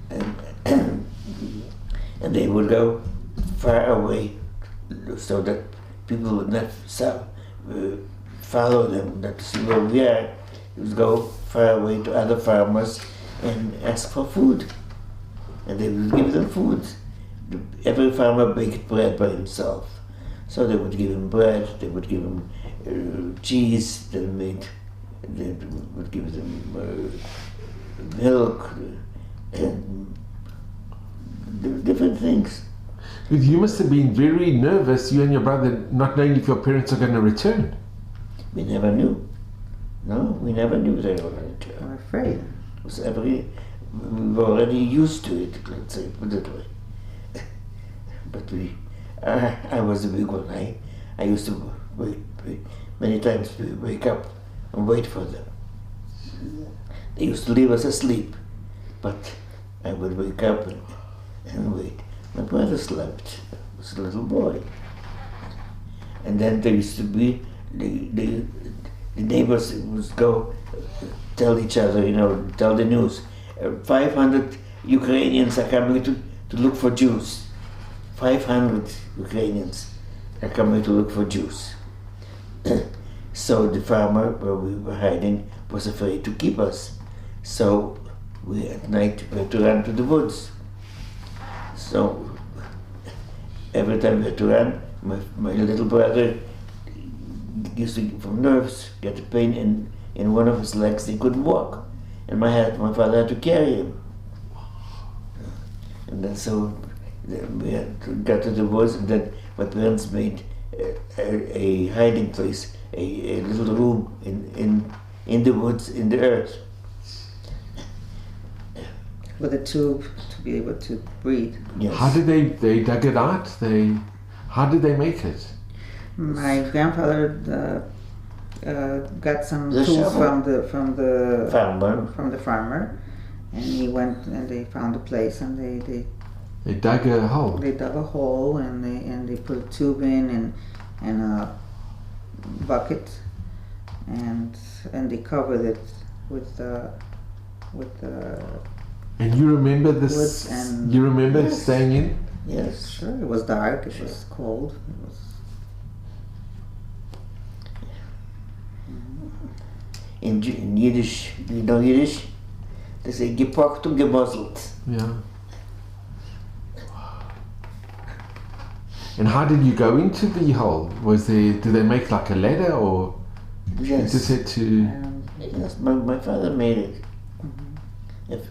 and they would go far away so that people would not follow them, not to see where we are. They would go far away to other farmers and ask for food, and they would give them food. Every farmer baked bread by himself, so they would give him bread, they would give him cheese, they would give them milk and different things. But you must have been very nervous, you and your brother, not knowing if your parents are going to return. We never knew. No, we never knew they were going to return. I'm afraid. We were already used to it, let's say, put it way. But I was the big one. I used to many times wake up and wait for them. They used to leave us asleep, but I would wake up and wait. My brother slept. I was a little boy. And then there used to be the neighbors would go tell each other, tell the news. 500 Ukrainians are coming to look for Jews. 500 Ukrainians are coming to look for Jews. So the farmer where we were hiding was afraid to keep us. So we at night we had to run to the woods. So every time we had to run, my little brother used to, from nerves, get a pain in one of his legs. He couldn't walk, and my father had to carry him. And then so we got to the woods, and then my parents made a hiding place, a little room in the woods, in the earth. With a tube to be able to breathe. Yes. How did they dug it out? How did they make it? My grandfather got some The tools shovel. from the Farmer. and he went and they found a place and They dug a hole. they dug a hole and they put a tube in and a bucket and they covered it with And you remember this? woods and You remember Yes. staying in? Yes. sure, it was dark, it was cold, it was In Yiddish, you know Yiddish? They say gepackt und gemuzzelt. Yeah. And how did you go into the hole? Did they make like a ladder or you just Yes. had to? Yes, my father made it.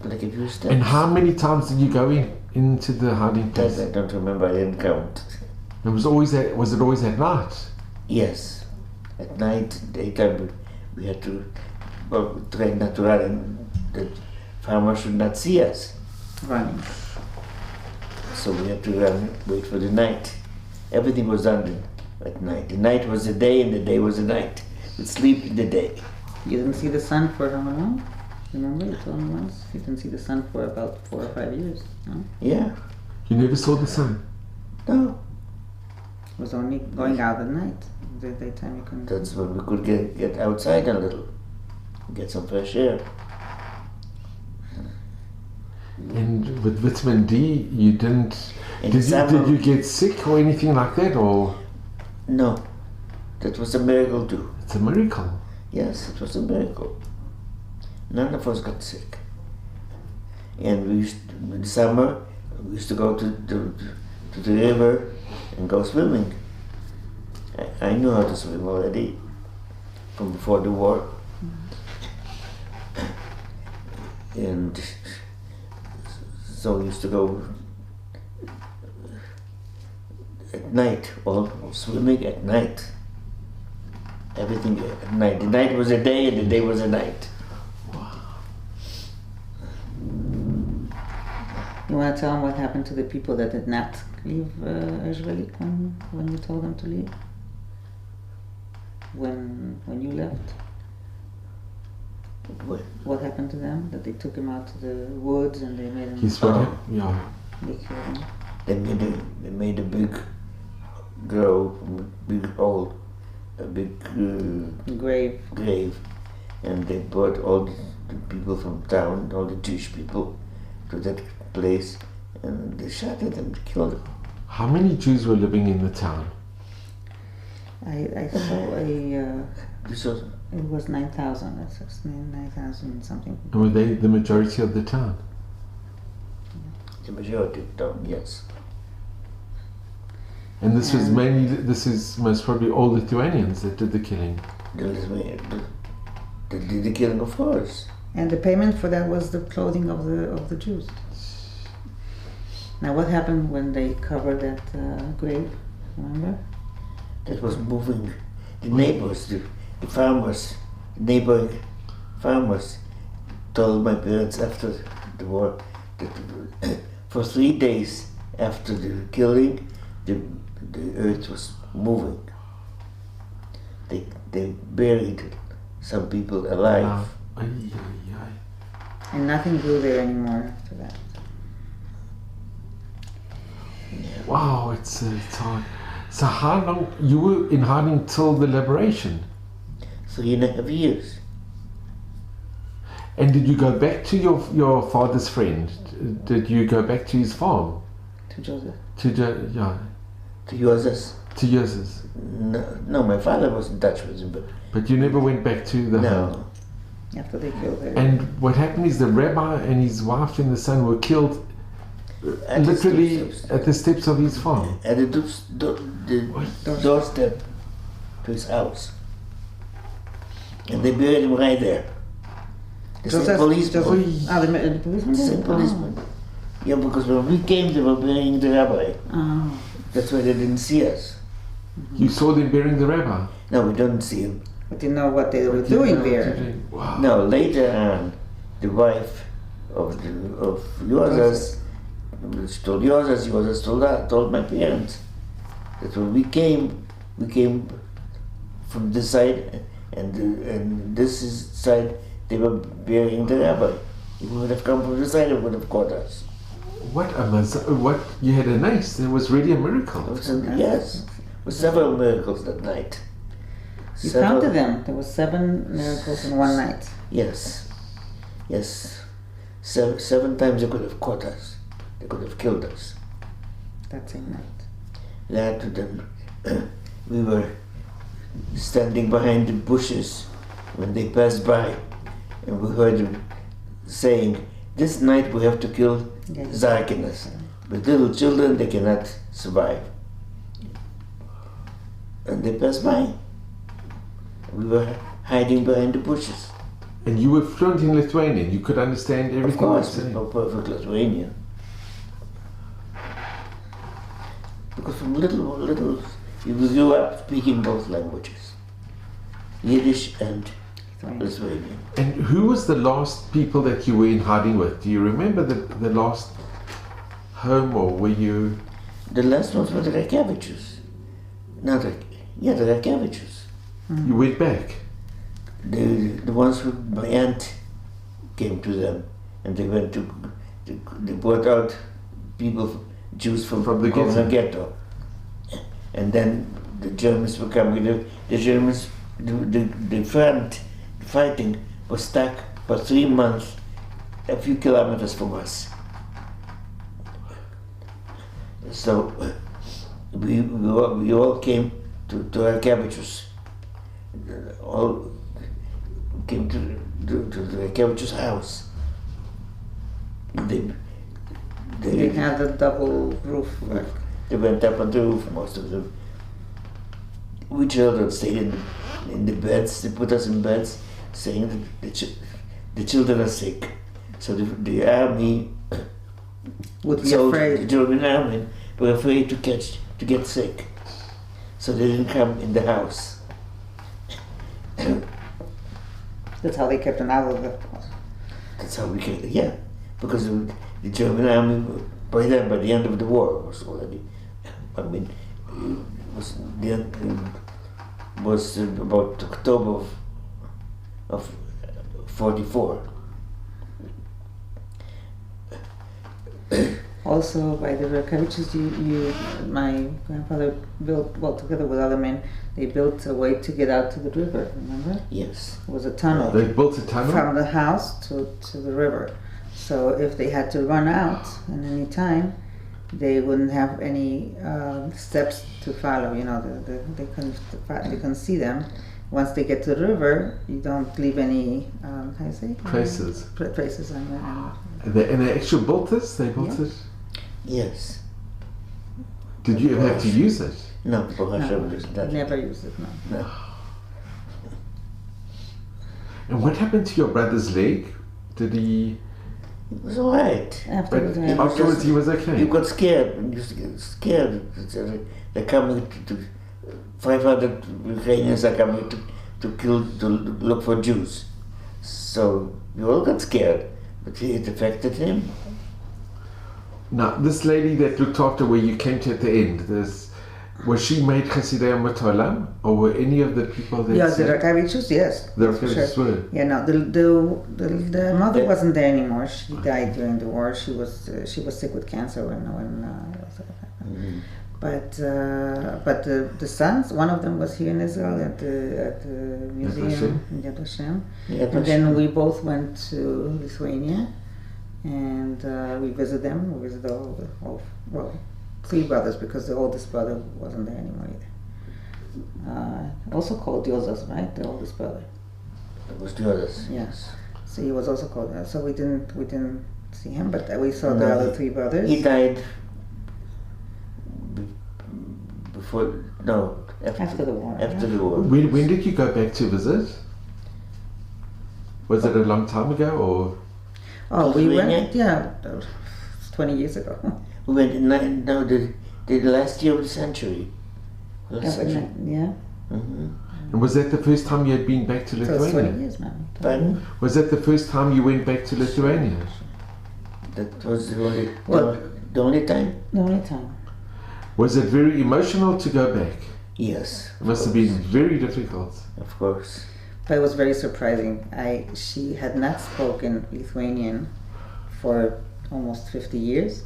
Like a few steps. And how many times did you go into the hiding That place? I don't remember, I didn't count. Was it always at night? Yes. At night, daytime, we had to try not to run, and the farmer should not see us. Running. So we had to run, wait for the night. Everything was done at night. The night was the day and the day was the night. We'd sleep in the day. You didn't see the sun for how long? Remember you told me once? You didn't see the sun for about 4 or 5 years, no? Yeah. You never saw the sun? No. It was only going out at night. The daytime you couldn't. That's when we could get outside a little. Get some fresh air. And with vitamin D, you didn't... In Did summer- you get sick or anything like that, or...? No. That was a miracle too. It's a miracle. Yes, it was a miracle. None of us got sick. And we used in the summer, we used to go to the river and go swimming. I knew how to swim already from before the war. And so we used to go at night, all swimming at night. Everything at night. The night was a day and the day was a night. You want to tell them what happened to the people that did not leave Israel when you told them to leave? When you left? What happened to them? That they took him out to the woods and they made him... Yes, yeah. They killed him. They made a big grove, big hole, a big grave, and they brought all the people from town, all the Jewish people, to that place, and they shot at them, killed them. How many Jews were living in the town? I saw This was it was 9,000. That's 9,000 something. And were they the majority of the town? the majority of town, yes. And this was this is most probably all Lithuanians that did the killing. They did the killing, of course. And the payment for that was the clothing of the Jews. Now, what happened when they covered that grave? Remember? That was moving. The neighbors, the farmers, neighboring farmers, told my parents after the war that for 3 days after the killing, the earth was moving. They buried some people alive. And nothing grew there anymore after that. Wow, it's hard. So how long you were in hiding till the liberation? 3.5 years. And did you go back to your father's friend? Did you go back to his farm? To Joseph. To yours? To yours. No, my father was in touch with him, But you never went back to the home? no. After they killed her. And what happened is the rabbi and his wife and the son were killed literally at the steps of his farm. At the doorstep to his house. And they buried him right there. The same policeman. The policeman? Same policeman. Yeah, because when we came, they were burying the rabbi. Oh. That's why they didn't see us. You saw them burying the rabbi? No, we didn't see him. But you know what they were doing there. Wow. No, later on, the wife of Joseph, she told Joseph told my parents that when we came from this side, and this side, they were burying the rabbi. If we would have come from this side, it would have caught us. What you had a nice, it was really a miracle. Yes, there were several miracles that night. You counted them. There were 7 miracles in one night. Yes. 7 times they could have caught us. They could have killed us. That same night. That to them, we were standing behind the bushes when they passed by, and we heard them saying, "This night we have to kill Zarkinas. But little children, they cannot survive." And they passed by. We were hiding behind the bushes. And you were fluent in Lithuanian. You could understand everything. Of course, they were saying. no perfect Lithuanian. Because from little, we grew up speaking both languages, Yiddish and Lithuanian. And who was the last people that you were in hiding with? Do you remember the last home, or were you? The last ones were the Reykjavichus. The Reykjavichus. You went back. The ones who my aunt came to them, and they went to. They brought out people, Jews from the ghetto, and then the Germans were coming. The Germans, the front fighting was stuck for 3 months, a few kilometers from us. So we all came to our cabbages. All came to the cabbage's house. They had a double roof. They went up on the roof, most of them. We children stayed in the beds. They put us in beds, saying that the children are sick. So the army Would be afraid. The German army were afraid to get sick, so they didn't come in the house. That's how they kept them out of the house. That's how we came. Yeah, because the German army by the end of the war was already. I mean, was about October of 44. Also, by the Reykjavichus, my grandfather built, well, together with other men, they built a way to get out to the river, remember? Yes. It was a tunnel. They built a tunnel? From the house to the river. So if they had to run out at any time, they wouldn't have any steps to follow, they couldn't see them. Once they get to the river, you don't leave any, how do you say? Traces. Traces on the... And they actually built this? They built it? Yes. Did you ever have to use it? No, never used it, no. No. And what happened to your brother's leg? Did he... It was all right. Afterwards he was okay? You got scared. You used to get scared. They're coming to 500 Ukrainians are coming to look for Jews. So we all got scared, but it affected him. Now, this lady that looked after where you came to at the end, was she made Chasidei Matolam, or were any of the people there? Yeah, the Reykjavichus, yes. The Reykjavichus were? Yeah, no, the mother wasn't there anymore. She died during the war. She was sick with cancer when Mm-hmm. But the sons, one of them was here in Israel at the museum in Yad Vashem. And then we both went to Lithuania, and we visited them. We visited all three brothers, because the oldest brother wasn't there anymore either. Also called Yozas, right? The oldest brother. It was Yozas. Yes. So he was also called. So we didn't see him, but we saw the other three brothers. He died after the war. After the war. When did you go back to visit? Was it a long time ago, or? Oh, we went. Yeah, 20 years ago. We went in the last year of the century. Yeah. Mm-hmm. And was that the first time you had been back to Lithuania? So 20 years now. Pardon? Was that the first time you went back to Lithuania? That was the only time? The only time. Was it very emotional to go back? Yes. It must have been very difficult. Of course. But it was very surprising. She had not spoken Lithuanian for almost 50 years.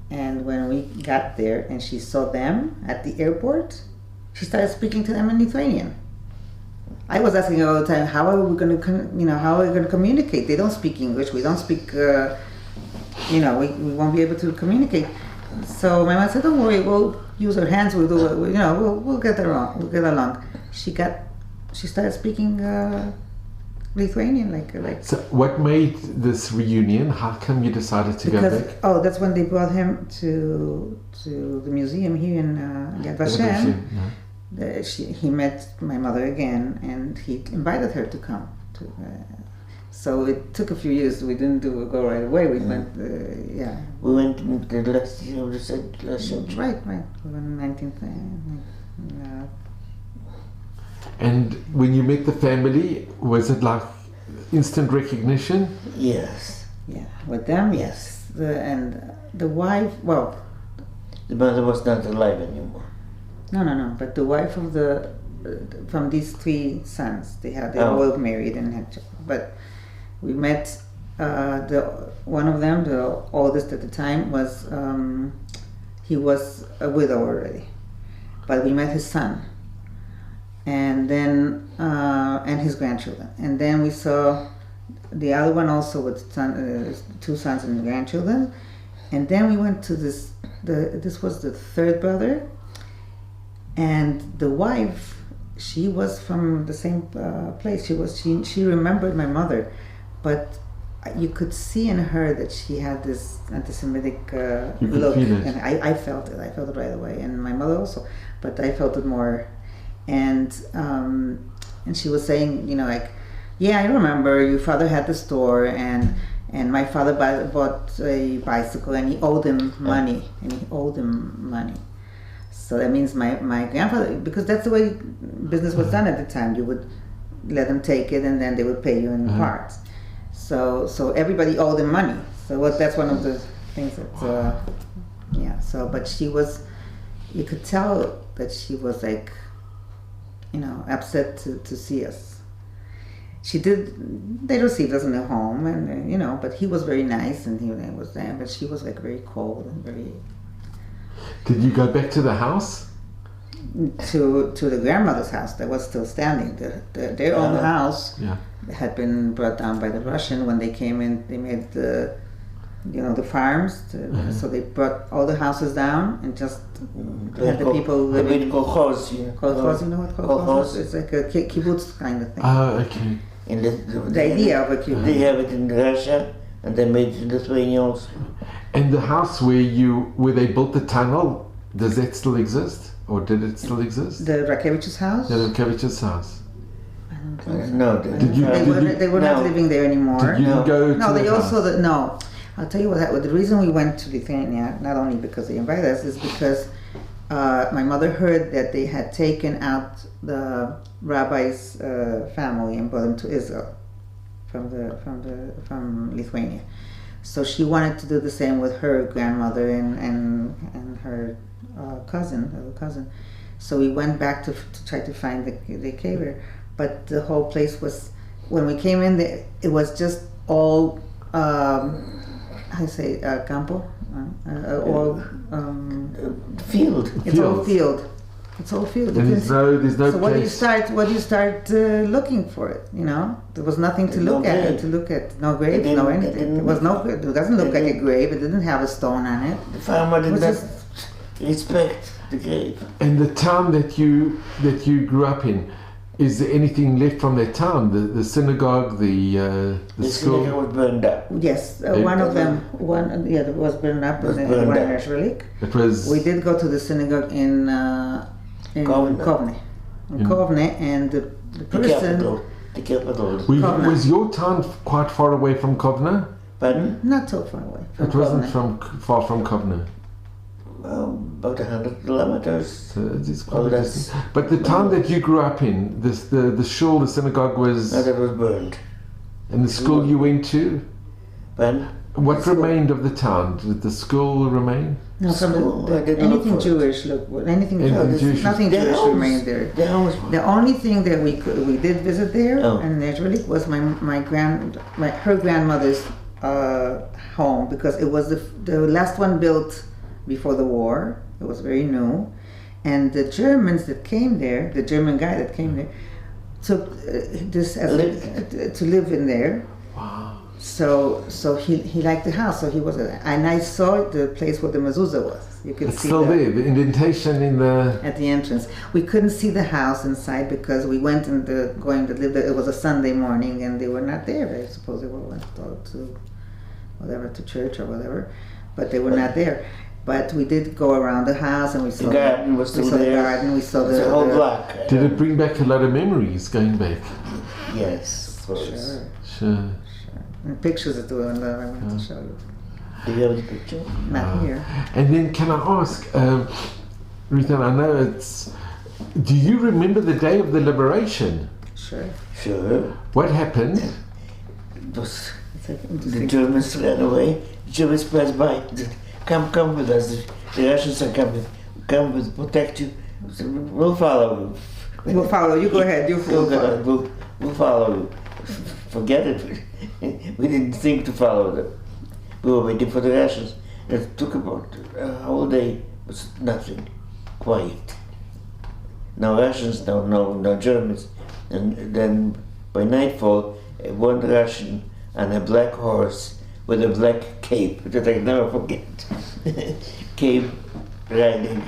And when we got there and she saw them at the airport, she started speaking to them in Lithuanian. I was asking her all the time, how are we going to communicate? They don't speak English. We don't speak, we won't be able to communicate. So my mom said, don't worry, we'll use our hands, we'll do it, we'll get along. We'll get along. She started speaking Lithuanian, like. So what made this reunion? How come you decided to go back? Oh, that's when they brought him to the museum here in Yad Vashem. He met my mother again, and he invited her to come. So it took a few years. We didn't go right away. We went, yeah. We went in the last year of the last century. Right. We went in 19th. And when you met the family, was it like instant recognition? Yes. Yeah, with them, yes. And the wife, well, the mother was not alive anymore. No. But the wife of from these 3 sons, they were all married and had children. But we met one of them, the oldest at the time, he was a widow already. But we met his son, and then and his grandchildren, and then we saw the other one also with 2 sons and grandchildren, and then we went to this. This was the 3rd brother, and the wife. She was from the same place. She remembered my mother, but you could see in her that she had this anti-Semitic look, and I felt it. I felt it right away, and my mother also, but I felt it more. And she was saying, like, yeah, I remember your father had the store, and my father bought a bicycle, and he owed him money, So that means my grandfather, because that's the way business was done at the time. You would let them take it, and then they would pay you in parts. So everybody owed him money. So that's one of the things that, yeah. So, but she was, you could tell that she was like, upset to see us. They received us in their home, and but he was very nice, and he was there, but she was like very cold and very. Did you go back to the house? To the grandmother's house that was still standing. Their own house had been brought down by the Russian when they came in. They made the farms. So they brought all the houses down and just had the people living. Kolkhoz, Kolkhoz, you know what kolkhoz is? It's like a kibbutz kind of thing. Oh, okay. And the idea of a kibbutz. They have it in Russia, and they made it in Lithuania also. And the house where they built the tunnel, does that still exist? Or did it still exist? The Rakevich's house? The Rakevich's house. I don't think so. No, they were not living there anymore. Did you go to they the also house? No. I'll tell you what happened. The reason we went to Lithuania, not only because they invited us, is because my mother heard that they had taken out the rabbi's family and brought them to Israel from Lithuania. So she wanted to do the same with her grandmother and her cousin. So we went back to try to find the caver, but the whole place was, when we came in, it was just all campo, all field. It's all field. It's all field. And there's no so place. what do you start looking for it? There was nothing to look at. No grave, no anything. It was it doesn't look like a grave. It didn't have a stone on it. The farmer did not respect the grave. And the town that you grew up in, is there anything left from that town? The synagogue, the school? The synagogue was burned up. Yes, one of them. It was burned up. Was and burned one up. Relic. It was. We did go to the synagogue in Kovne. And the person. The capital. Was your town quite far away from Kovna? Pardon? Not so far away. It wasn't far from Kovna. About 100 kilometers. So it's quite distant. But the town that you grew up in, the shul, the synagogue was. No, that was burned. And the school you went to? Pardon? What remained of the town? Did the school remain? No, from anything Jewish. Anything Jewish. Nothing Jewish remained there. The only thing that we did visit there, and naturally, was her grandmother's home, because it was the last one built before the war. It was very new, and the Germans that came there, the German guy that came there, took this to live in there. Wow. So he liked the house. So he was, and I saw the place where the mezuzah was. You could see still there, the indentation in the at the entrance. We couldn't see the house inside because we went going to live there. It was a Sunday morning, and they were not there. I suppose they went to church or whatever, but they were not there. But we did go around the house, and we saw the garden. We saw the garden. We saw the whole block. Did it bring back a lot of memories going back? Yes. us. Sure. And pictures of the one that I want to show you. Do you have the picture? Not here. And then can I ask, Ruth, and I know it's, do you remember the day of the liberation? Sure. Sure. What happened? It was, It's like the interesting. Germans ran away. The Germans passed by. Said, come with us. The Russians are coming. Come with, protect you. So we'll follow you. We'll follow. You go ahead. You follow. We'll follow you. Forget it. We didn't think to follow them. We were waiting for the Russians. It took about a whole day. It was nothing. Quiet. No Russians, no Germans. And then by nightfall, one Russian on a black horse with a black cape that I never forget came riding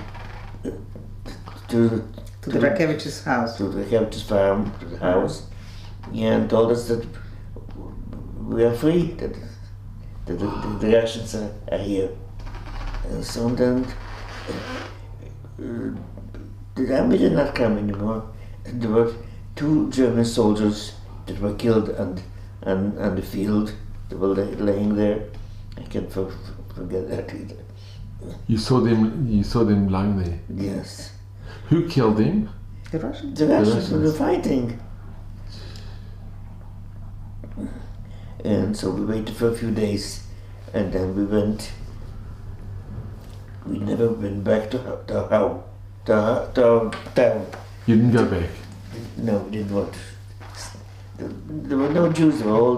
to To the Rakevich's house. to the Rakevich's farm, to the house, and told us that we are free, that the Russians are here. And so then the army did not come anymore. There were 2 German soldiers that were killed on the field. They were laying there. I can't forget that either. You saw them lying there. Yes. Who killed them? The Russians. The Russians were Russians. fighting. And so we waited for a few days, and then we went. We never went back to our town. You didn't go back. No, we didn't want. There were no Jews. They were all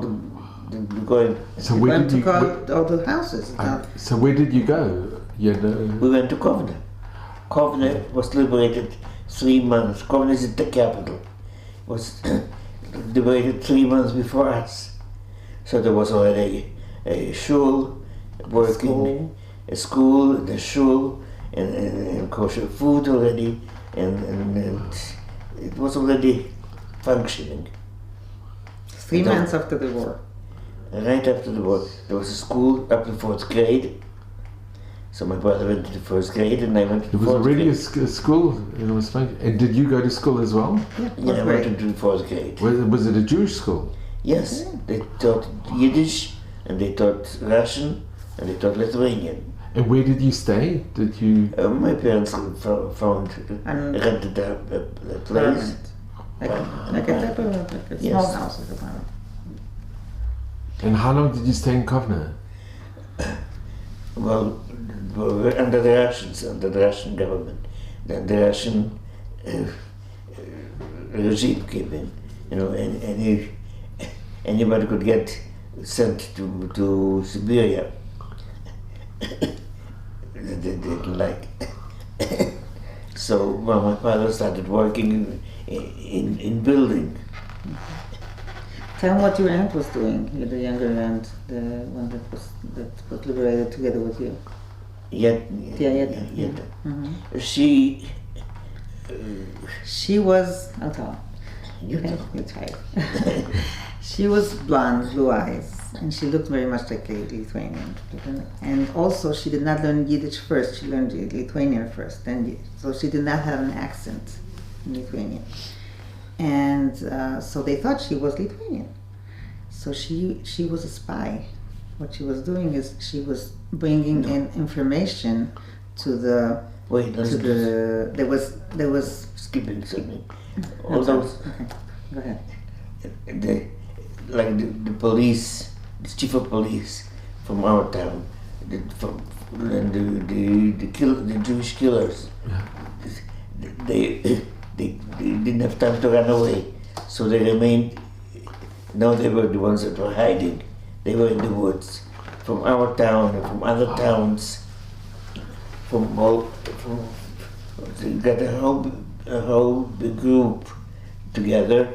going. So where Went did to you? all the houses. So where did you go? You know, We went to Kovna. Kovna was liberated 3 months. Kovna is the capital. Was liberated 3 months before us. So there was already a shul working, a school, the shul, and kosher food already, and it was already functioning. 3 months after the war. Right after the war, there was a school up to 4th grade. So my brother went to the 1st grade, and I went to it the was 4th already grade. a school. And it was fun. And did you go to school as well? Yeah, I went into the 4th grade. Was it a Jewish school? Yes, they taught Yiddish, and they taught Russian, and they taught Lithuanian. And where did you stay? Did you? My parents found And rented a place. Like a type of like a small Yes. house. Like a barn. And how long did you stay in Kovna? Well, we were under the Russians, under the Russian government. Then the Russian regime came in, and anybody could get sent to Siberia. They didn't like. So my father started working in building. Tell him what your aunt was doing. The younger aunt, the one that was liberated together with you. Yet. Mhm. She was. I'll tell. You Okay, know. you're tired. She was blonde, blue eyes, and she looked very much like a Lithuanian. And also, she did not learn Yiddish first. She learned Lithuanian first, then Yiddish. So she did not have an accent in Lithuanian. And so they thought she was Lithuanian. So she was a spy. What she was doing is she was bringing in information to the Wait, let's to the there was skipping something. I'm All sorry. those, Okay, go ahead. the police, the chief of police from our town, the Jewish killers, they didn't have time to run away, so they remained. Now they were the ones that were hiding. They were in the woods, from our town and from other towns, they got a whole big group together,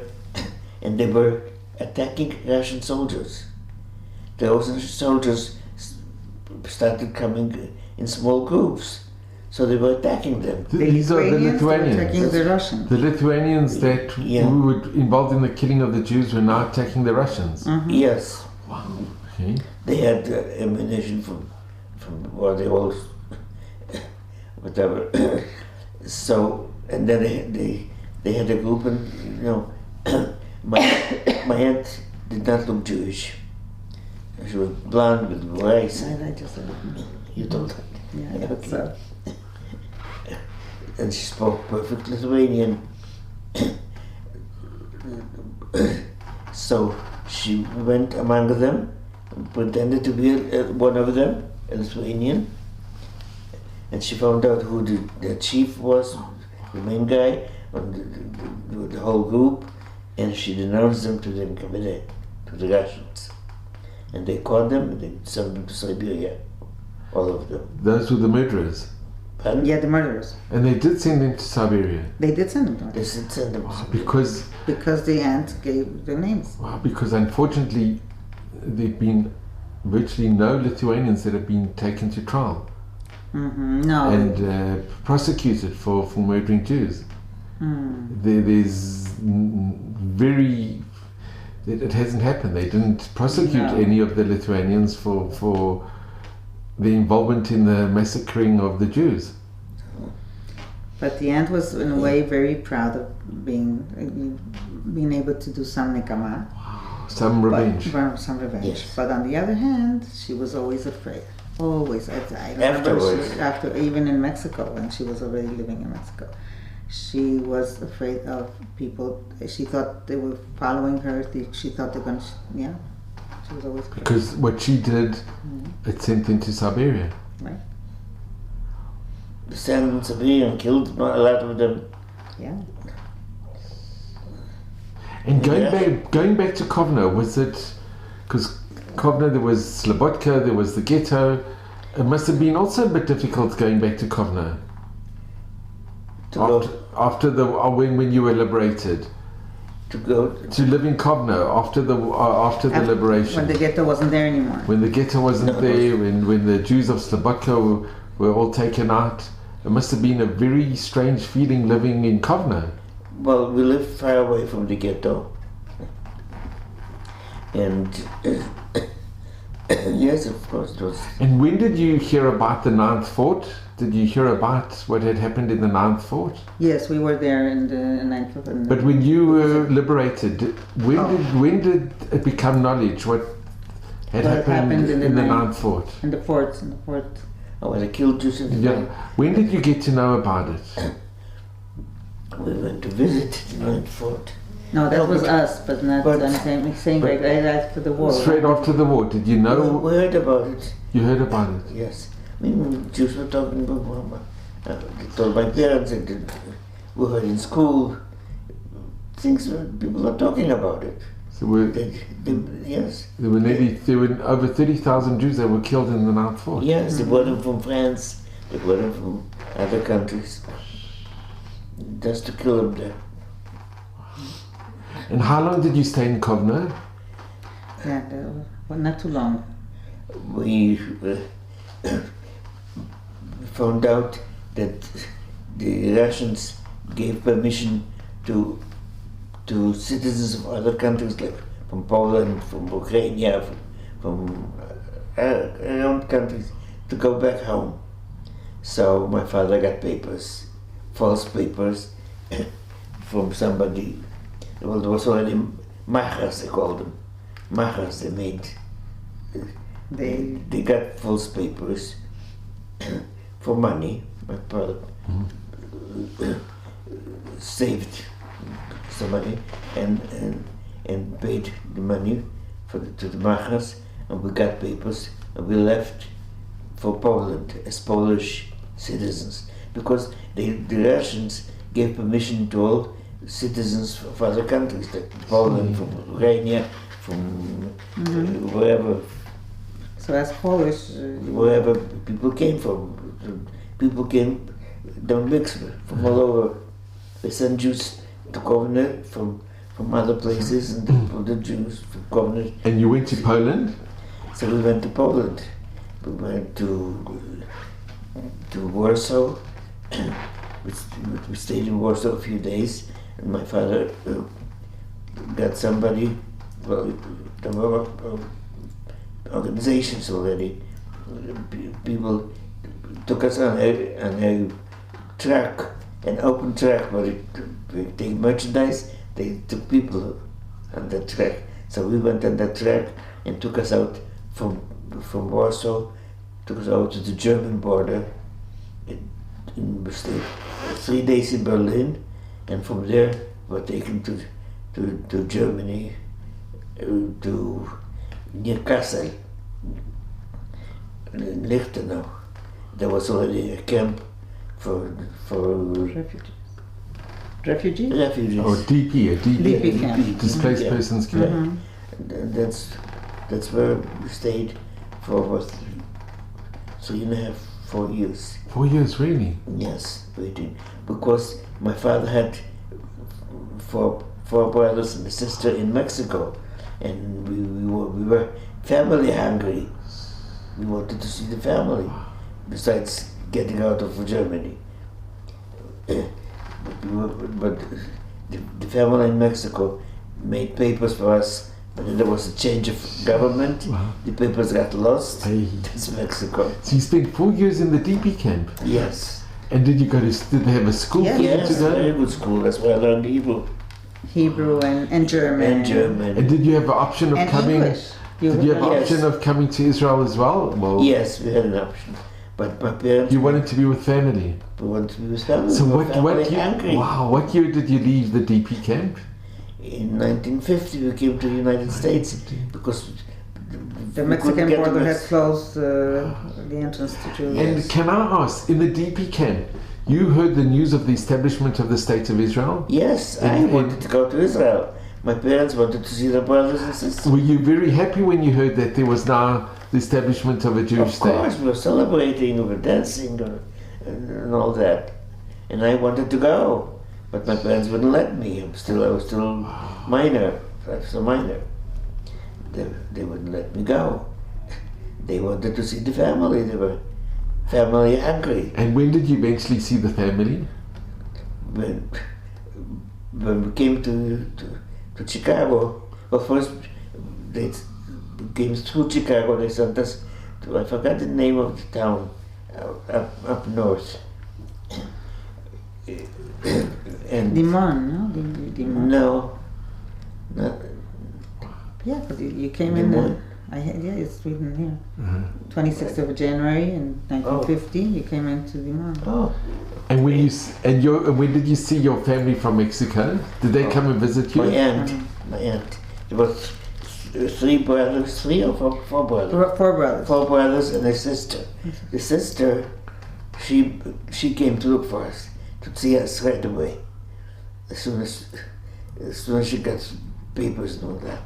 and they were attacking Russian soldiers. The Russian soldiers started coming in small groups, so they were attacking them. These are the Lithuanians. attacking the Russians. The Lithuanians that Yeah. who were involved in the killing of the Jews were now attacking the Russians. Yes, Okay. they had ammunition from well, they all whatever. So and then they had a group, and my aunt did not look Jewish. She was blonde with blue eyes. I just You told her. yeah, that's so. And she spoke perfect Lithuanian. So she went among them, pretended to be one of them, a Lithuanian, and she found out who the chief was, the main guy, and the whole group, and she denounced them to the NKVD, to the Russians. And they caught them and they sent them to Siberia, all of them. Those were the murderers. Pardon? Yeah, the murderers. And they did send them to Siberia. They did send them to They us. sent them to Siberia. Because the aunt gave their names. Because unfortunately there have been virtually no Lithuanians that have been taken to trial No. and prosecuted for murdering Jews. There's very... It hasn't happened. They didn't prosecute any of the Lithuanians for the involvement in the massacring of the Jews. But the aunt was, in a way, very proud of being able to do some nekama. Some revenge. Some revenge. Yes. But on the other hand, she was always afraid. Always. I remember Afterwards. after, even in Mexico, when she was already living in Mexico, she was afraid of people. She thought they were following her. She thought they were going to, she was always afraid. Because what she did, it sent them to Siberia. Right? They sent them to Siberia and killed a lot of them. Yeah. And going back to Kovno, was it, because Kovno, there was Slobodka, there was the ghetto, it must have been also a bit difficult going back to Kovno after when you were liberated, to live in Kovno after the liberation, When the ghetto wasn't there anymore. when the ghetto wasn't there, when the Jews of Slobodka were all taken out. It must have been a very strange feeling living in Kovno. Well, we lived far away from the ghetto. And yes, of course it was. And when did you hear about the 9th Fort? Did you hear about what had happened in the 9th Fort? Yes, we were there in the 9th. But when you were liberated, when did it become knowledge what had happened in the 9th Fort? In the fort. Oh, they killed Jews in the night. When did you get to know about it? We went to visit the 9th Fort. No, that was us, but not. I'm saying right after the war. Straight after the war, did you know? We heard about it. You heard about it? Yes. I mean, Jews were talking about they told my parents, we heard in school, things people are talking about it. So Yes. there were over 30,000 Jews that were killed in the 9th Fort. Yes, they brought them from France, they brought them from other countries, just to kill them there. And how long did you stay in Kovno? Yeah, well, not too long. We found out that the Russians gave permission to citizens of other countries, like from Poland, from Ukraine, from around countries, to go back home. So my father got papers, false papers, from somebody. Well, there was already machas, they called them. Machas they made. They got false papers for money. My father saved some money and paid the money to the machas, and we got papers, and we left for Poland as Polish citizens, because the Russians gave permission to all citizens of other countries, like Poland, from Ukraine, from wherever. So as Polish, Wherever people came from, don't mix from all over. They sent Jews to Kovno from other places, and the Jews from Kovno. And you went to Poland? So we went to Poland. We went to Warsaw. We stayed in Warsaw a few days, and my father got somebody. Well, there were organizations already. People took us on a track, an open track, where they take merchandise. They took people on that track. So we went on that track and took us out from Warsaw, took us out to the German border. We stayed 3 days in Berlin, and from there we were taken to Germany, to near Kassel, in Lichtenau. There was already a camp for Refugees? refugees. Or DP, a DP camp. displaced Yeah. persons camp. Mhm. And that's where we stayed for about 3.5, 4 years. 4 years, really? Yes, waiting. Because my father had four brothers and a sister in Mexico, and we were family hungry. We wanted to see the family, besides getting out of Germany. But the family in Mexico made papers for us, but then there was a change of government. Wow. The papers got lost. Aye. That's Mexico. So you spent 4 years in the DP camp. Yes. And did you go to, did they have a school Yes. for you Yes, to go? very good school. That's where I learned Hebrew Hebrew and German. and German. And did you have an option of And coming? English. Did you have an Yes. option of coming to Israel as well? Well, Yes, we had an option, but my parents you wanted to be with family. wanted to be with family. So We were what family year? hungry. Wow, what year did you leave the DP camp? In 1950, we came to the United States because The we Mexican couldn't get border to had Mex- closed the entrance to Jerusalem. And can I ask, in the DP camp, you heard the news of the establishment of the State of Israel? Yes, I And- wanted to go to Israel. My parents wanted to see their brothers and sisters. Were you very happy when you heard that there was now the establishment of a Jewish Of course, state? we were celebrating, we were dancing, and all that. And I wanted to go, but my parents wouldn't let me. I was still minor. I was a minor. They wouldn't let me go. They wanted to see the family. They were family hungry. And when did you eventually see the family? When we came to Chicago, well, first they came through Chicago. They sent us to, I forgot the name of the town up north. And Dimon, no? Dimon. no, Yeah, but you came Dimon. in yeah, it's written here. 26th of January in 1950, you came into Dimon. oh, And when and when did you see your family from Mexico? Did they come and visit you? my aunt. There was three brothers, three or four brothers. Four brothers. Four brothers and a sister. The sister, she came to look for us, to see us right away. As soon as she got papers and all that,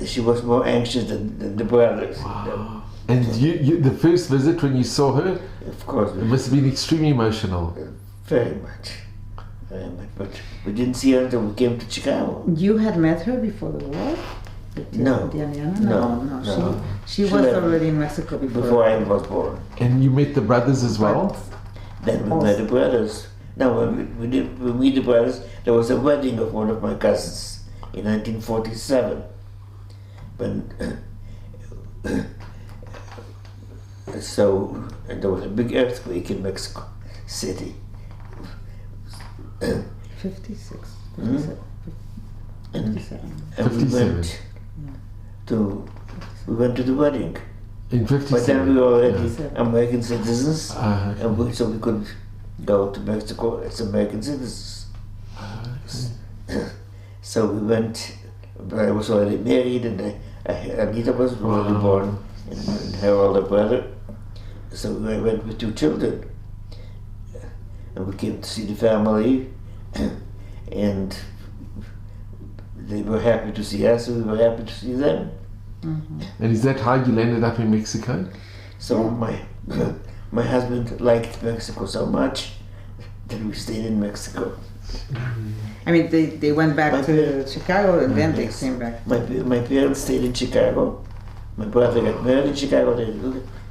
she was more anxious than the brothers. Wow. And you, the first visit when you saw her, Of course, it must have been extremely emotional. very much. But we didn't see her until we came to Chicago. You had met her before the war? No. Diana? No. No. She She was left already in Mexico Before I was born. And you met the brothers as well? Then we met the brothers. Now, when we meet the brothers, there was a wedding of one of my cousins in 1947. And there was a big earthquake in Mexico City. 56. Hmm? 57. And we 57. went to the wedding. In By 57? then we were already Yeah. American citizens, Ah, okay. and so we could go to Mexico as American citizens. So we went, but I was already married, and Anita was already Wow. born, and her older brother. So I went with 2 children, and we came to see the family, and they were happy to see us, and we were happy to see them. Mhm. And is that how you landed up in Mexico? So my husband liked Mexico so much that we stayed in Mexico. I mean, they went back My to parents- Chicago and then they Yes. came back. My parents stayed in Chicago. My brother got married in Chicago.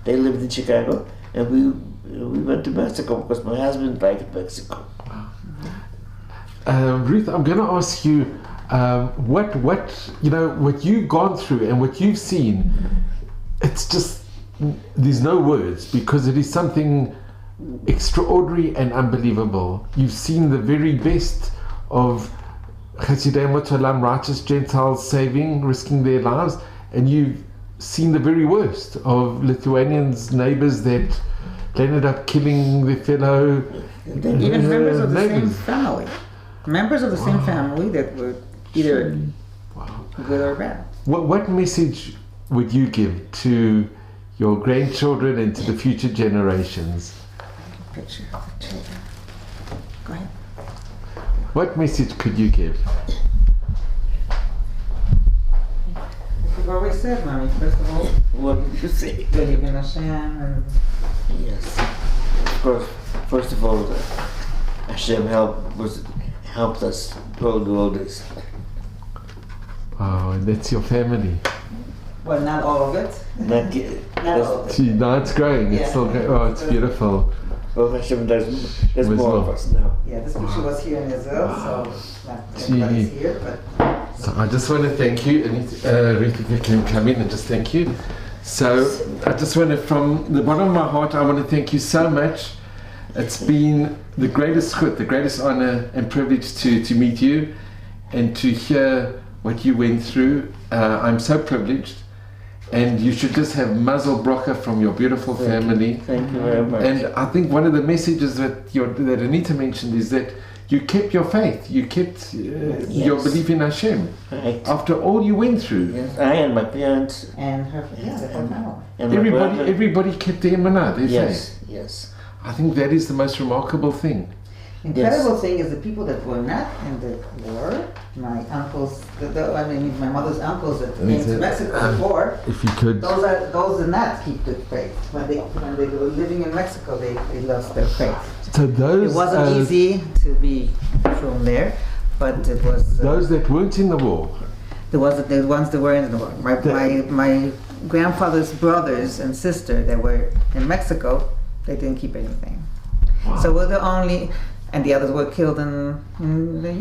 They lived in Chicago, and we went to Mexico because my husband liked Mexico. Ruth, I'm going to ask you what you've gone through and what you've seen. It's just there's no words because it is something extraordinary and unbelievable. You've seen the very best of Chasidei Olam, righteous Gentiles saving, risking their lives, and you've seen the very worst of Lithuanians, neighbors that ended up killing their fellow Even members of the same neighbors. family. Members of the same family that were either good or bad. What message would you give to your grandchildren and to the future generations? Picture of the children. Go ahead. What message could you give? You've always said, Mommy, first of all, What did you say? believe in Hashem and Yes. Of course, first of all, Hashem helped us do all this. Oh, and that's your family. well, not all of it. Not Not all of it. See, now it's growing. It's Yeah. still growing. Oh, it's beautiful. well, Hashem, there's Was more of well. us now. Yeah, this picture was here in Israel, so not Gee. everybody's here, but So I just want to thank you, and Ruth, if you can come in and just thank you. So I just want to, from the bottom of my heart, I want to thank you so much. It's been the greatest chut, the greatest honor and privilege to meet you and to hear what you went through. I'm so privileged, and you should just have mazel bracha from your beautiful family. Thank you very much. And I think one of the messages that Anita mentioned is that you kept your faith, you kept your Yes. belief in Hashem Right. after all you went through. Yes, I and my parents and her family. and my brother. Everybody kept their emunah, their faith. Yes. I think that is the most remarkable thing. Incredible thing is the people that were not in the war, my uncles, my mother's uncles that came to Mexico before, If you could, those did not keep the faith. When they were living in Mexico, they lost their faith. so those It wasn't easy to be from there, but it was. those that weren't in the war, There was the ones that were in the war. My grandfather's brothers and sister that were in Mexico, they didn't keep anything. So we're the only, and the others were killed in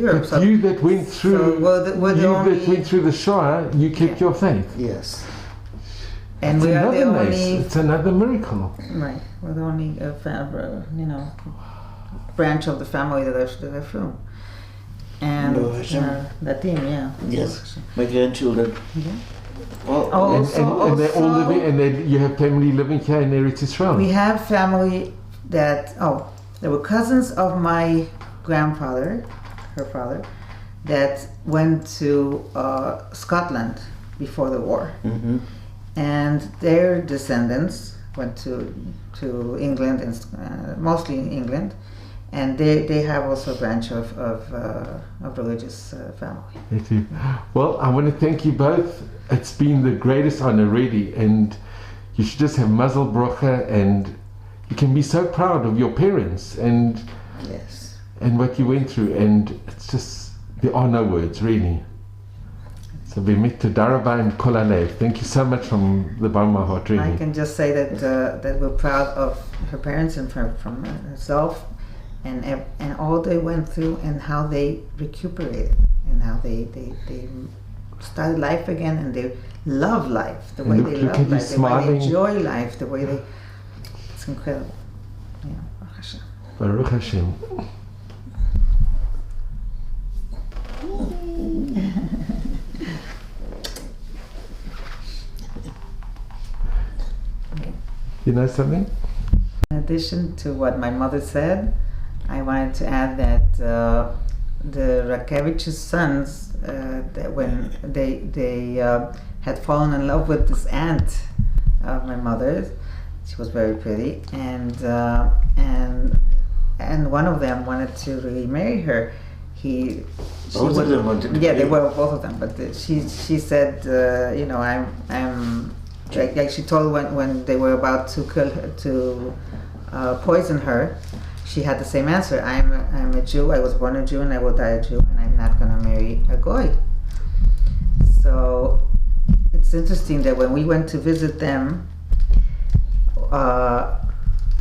Europe. but So you that went through, so we're the you only, that went through the Shoah, you kept Yeah. your faith. Yes. and It's we are the another only. it's another miracle. Right, we're the only branch of the family that are from. And No, Hashem. that team, yeah. Yes. My grandchildren. Yeah. Well, Oh, And they're all also- living, and you have family living here in Eretz Israel. We have family that, there were cousins of my grandfather, her father, that went to Scotland before the war. mm-hmm. And their descendants went to England, and mostly in England. And they have also a branch of religious family. Thank you. Well, I want to thank you both. It's been the greatest honor, really, and you should just have mazel bracha, and you can be so proud of your parents and Yes. what you went through, and it's just, there are no words, really. So toda rabba and kol halev. Thank you so much from the bottom of my heart, I really. can just say that we're proud of her parents and from herself, and all they went through, and how they recuperated, and how they started life again, and they love life the way And they look at love you life, the way smiling. they enjoy life, the way they. It's incredible. Yeah. Baruch Hashem. Baruch Hashem. You know something? In addition to what my mother said, I wanted to add that the Rakevich's sons, that when they had fallen in love with this aunt of my mother's, she was very pretty, and one of them wanted to really marry her. Both of them wanted to Yeah, they marry. were both of them, but she said, I'm like she told when they were about to kill her, to poison her, she had the same answer. I'm a Jew. I was born a Jew, and I will die a Jew, and I'm not going to marry a goy. So it's interesting that when we went to visit them,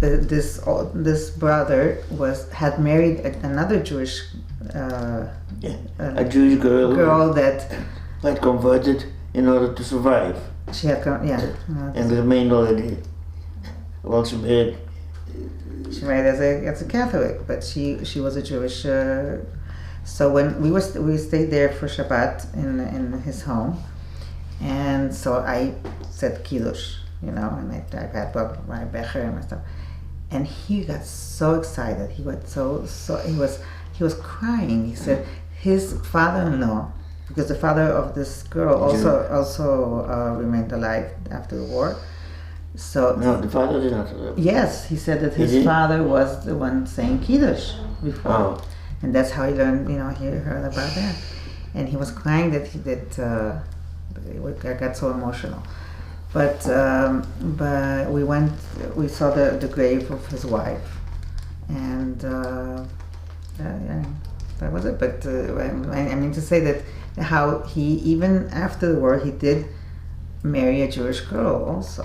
this brother had married another Jewish A Jewish girl that had converted in order to survive she had and remained already. Well, she married as a Catholic, but she was a Jewish. So when we stayed there for Shabbat in his home, and so I said Kiddush, and I had my becher and my stuff, and he got so excited. He was he was crying. He said his father-in-law, because the father of this girl also remained alive after the war. So No, the father did not. yes, he said that his father was the one saying Kiddush before. Oh. And that's how he learned, he heard about that. And he was crying I got so emotional. But we saw the grave of his wife. And that was it. But I mean to say that how he, even after the war, he did marry a Jewish girl also.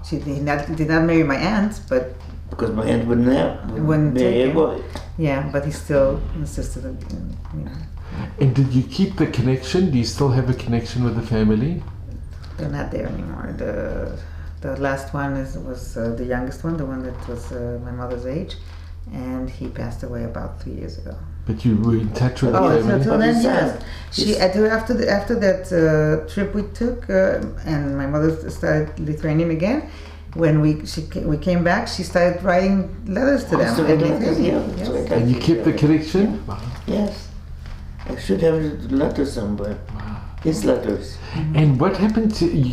He did not marry my aunt, but Because my aunt wouldn't marry a boy. yeah, but he still insisted on, And did you keep the connection? Do you still have a connection with the family? They're not there anymore. The last one was the youngest one, the one that was my mother's age, and he passed away about 3 years ago. But you were in touch with the Oh, family? so then yes. Yes. After that trip we took, and my mother started Lithuanian again. When we came back, she started writing letters to them. So in letters, Lithuanian. yeah. Yes. So I And you kept the yeah. connection? Yes. I should have a letter somewhere. His letters. And what happened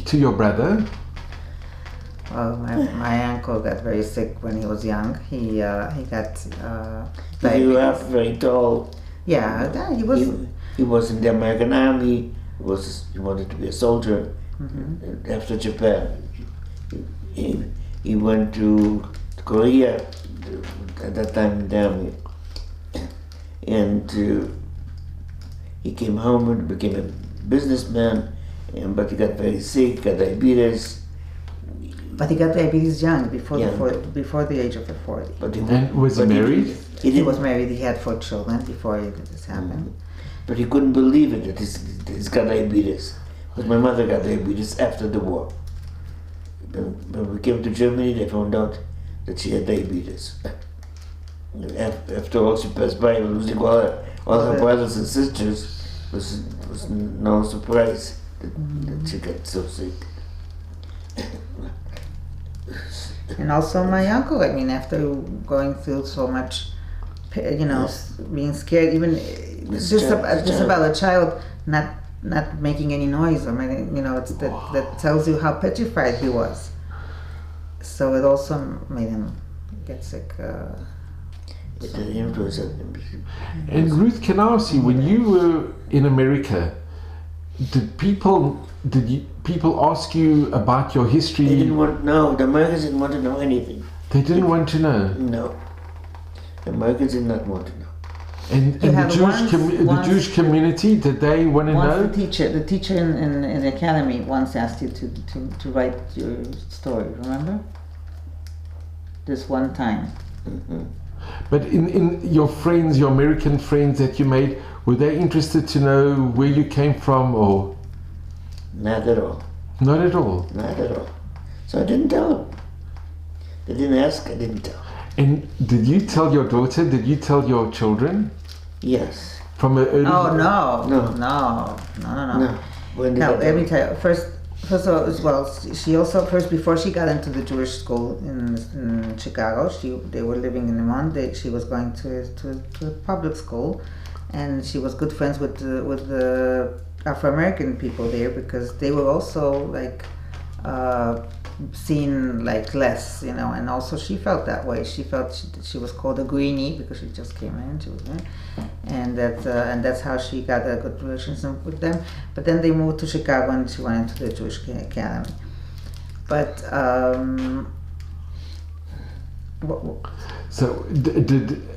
to your brother? Well, my uncle got very sick when he was young. He got He was diabetes. very tall. Yeah, he was. He was in the American Army. He wanted to be a soldier. Mhm. After Japan, he went to Korea at that time in the army, and he came home and became a businessman. But he got very sick, got diabetes. But he got diabetes young, before Yeah. before the age of the 40. But And was he married? He was married. He had 4 children before this happened. But he couldn't believe it that he's got diabetes. Because my mother got diabetes after the war. When we came to Germany, they found out that she had diabetes. After all, she passed by losing all her brothers and sisters. Was no surprise that she got so sick. And also my uncle. I mean, after going through so much, being scared, even just about a child not making any noise, or it's that tells you how petrified he was. So it also made him get sick. It influenced him. And Ruth, can I ask you, when you were in America, did people ask you about your history? They didn't want the Americans didn't want to know anything. They didn't want to know. No. The Americans did not want to know. And the Jewish community, did they want to know? Once the teacher in the academy once asked you to write your story, remember? This one time. Mm-hmm. But in your friends, your American friends that you made, were they interested to know where you came from, or? Not at all. Not at all? Not at all. So I didn't tell them. They didn't ask, I didn't tell. And did you tell your daughter, did you tell your children? Yes. From an early... Oh, no. No. When did No, I tell every them? time. First of all, she also, before she got into the Jewish school in Chicago, they were living in Lemont. She was going to a public school, and she was good friends with the Afro-American people there, because they were also like seen like less, and also she felt that way. She felt she was called a greenie because she just came in, and that's how she got a good relationship with them. But then they moved to Chicago and she went into the Jewish Academy. But so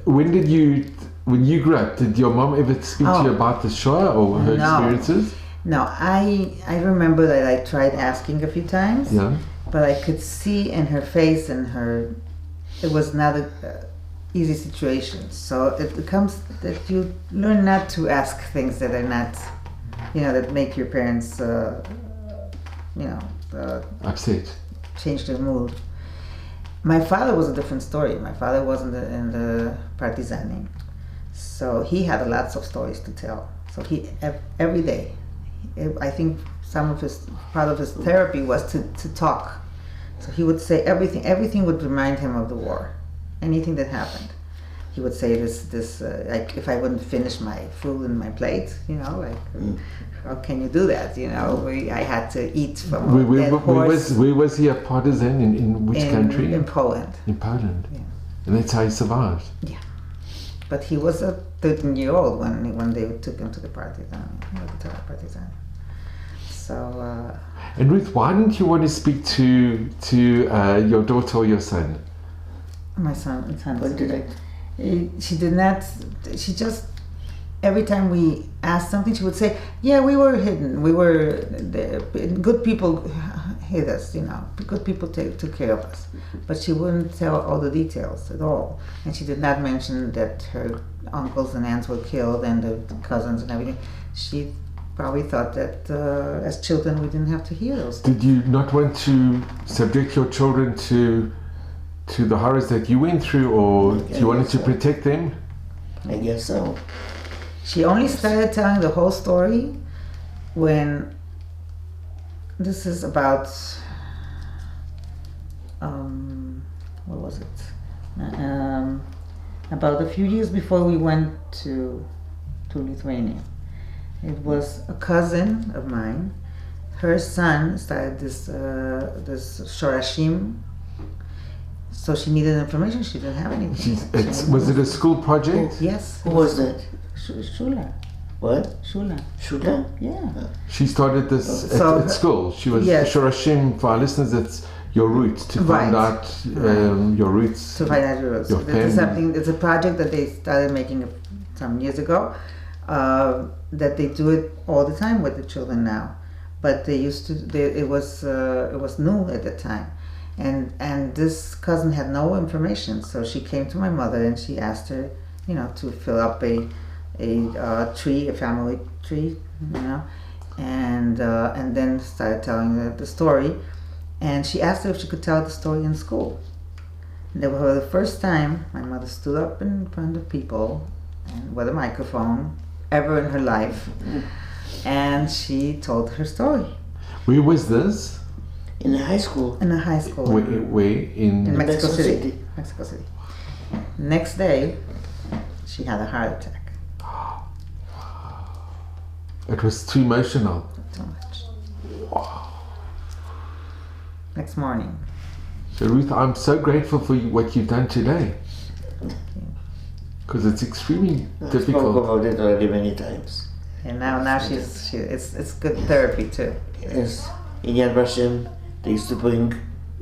when you grew up, did your mom ever speak to you about the Shoah or her experiences? No, I remember that I tried asking a few times. Yeah. But I could see in her face it was not an easy situation. So it becomes that you learn not to ask things that are not, that make your parents, Upset. change their mood. My father was a different story. My father was in the partisaning. So he had lots of stories to tell. So he every day, I think part of his therapy was to talk. So he would say everything would remind him of the war, anything that happened. He would say this like if I wouldn't finish my food in my plate, how can you do that? I had to eat from a dead horse. Where was he a partisan in which country? In Poland. In Poland. Yeah. And that's how he survived. Yeah. But he was a 13-year-old when they took him to the partisan. So. And Ruth, why didn't you want to speak to your daughter or your son? My son. What did I? She did not. She just every time we asked something, she would say, "Yeah, we were hidden. We were there. Good people hid us. Good people took care of us." But she wouldn't tell all the details at all, and she did not mention that her uncles and aunts were killed and the cousins and everything. She probably thought that as children we didn't have to hear those things. Did you not want to subject your children to the horrors that you went through, or you wanted to protect them? I guess so. She only started telling the whole story when this is about what was it? About a few years before we went to Lithuania. It was a cousin of mine. Her son started this Shorashim. So she needed information. She didn't have anything. Was it a school project? Yes. Who was that? Shula. What? Shula. Shula? Yeah. She started this at school. She was Shorashim, for our listeners, it's your roots, to find out your roots. To find out your roots. It's a project that they started making some years ago. That they do it all the time with the children now, but they used to. It was new at the time, and this cousin had no information, so she came to my mother and she asked her, to fill up a tree, a family tree, and then started telling the story, and she asked her if she could tell the story in school. And for the first time, my mother stood up in front of people and with a microphone ever in her life, and she told her story. Where was this? In a high school. In a high school. Where in Mexico City. Mexico City. Next day, she had a heart attack. It was too emotional. Too much. Next morning. So Ruth, I'm so grateful for what you've done today. Because it's extremely difficult. I spoke about it already many times. And now it's good therapy too. Yes. In Yad Vashem, they used to bring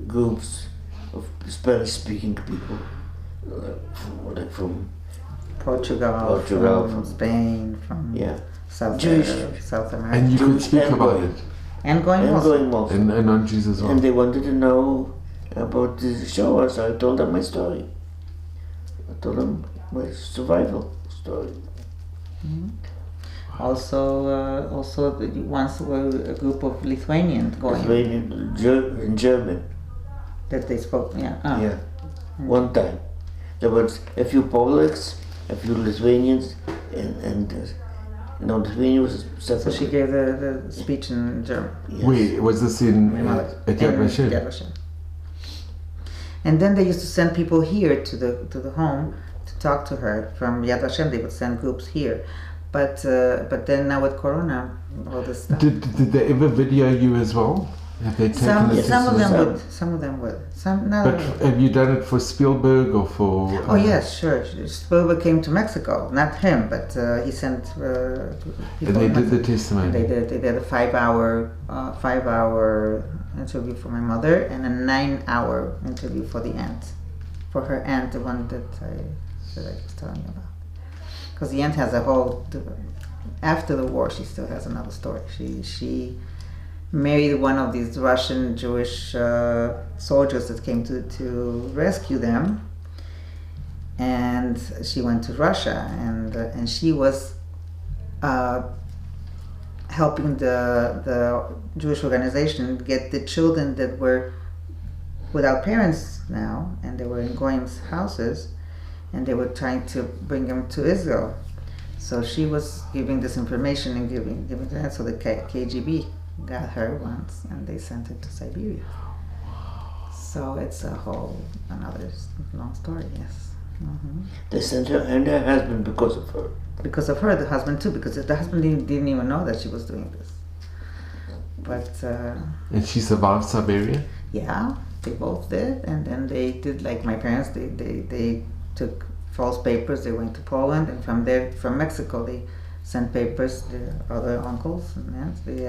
groups of Spanish-speaking people, from Portugal, from Spain, from South America. And you could speak about it. And going also. And on Jesus as well. And they wanted to know about the show, so I told them my story. I told them my survival story. Mm-hmm. Also, once were a group of Lithuanians going. In German. That they spoke, Yeah. One time, there was a few Polacks, a few Lithuanians, and Lithuania was separate. So she gave the speech in German. Yes. Wait, was this at Yad Vashem? Yad Vashem. And then they used to send people here to the home to talk to her from Yad Vashem. They would send groups here, but then now with Corona, all this stuff. Did they ever video you as well? Have they taken some of them would. Some not. But have you done it for Spielberg or for? Oh yes, sure. Spielberg came to Mexico, not him, but he sent people. And they did the testimony. They did a 5-hour interview for my mother and a 9-hour interview for the aunt, for her aunt, the one that I was telling you about. Because the aunt has a whole. After the war, she still has another story. She married one of these Russian Jewish soldiers that came to rescue them, and she went to Russia, and she was helping the Jewish organization get the children that were without parents now, and they were in Goyim's houses, and they were trying to bring him to Israel. So she was giving this information and giving that. So the KGB got her once, and they sent her to Siberia. So it's a whole another long story. Yes. Mm-hmm. They sent her and her husband because of her. Because of her, the husband too. Because the husband didn't even know that she was doing this. But and she survived Siberia? Yeah, they both did, and then they did like my parents. They took false papers. They went to Poland, and from there, from Mexico, they sent papers to other uncles and aunts. They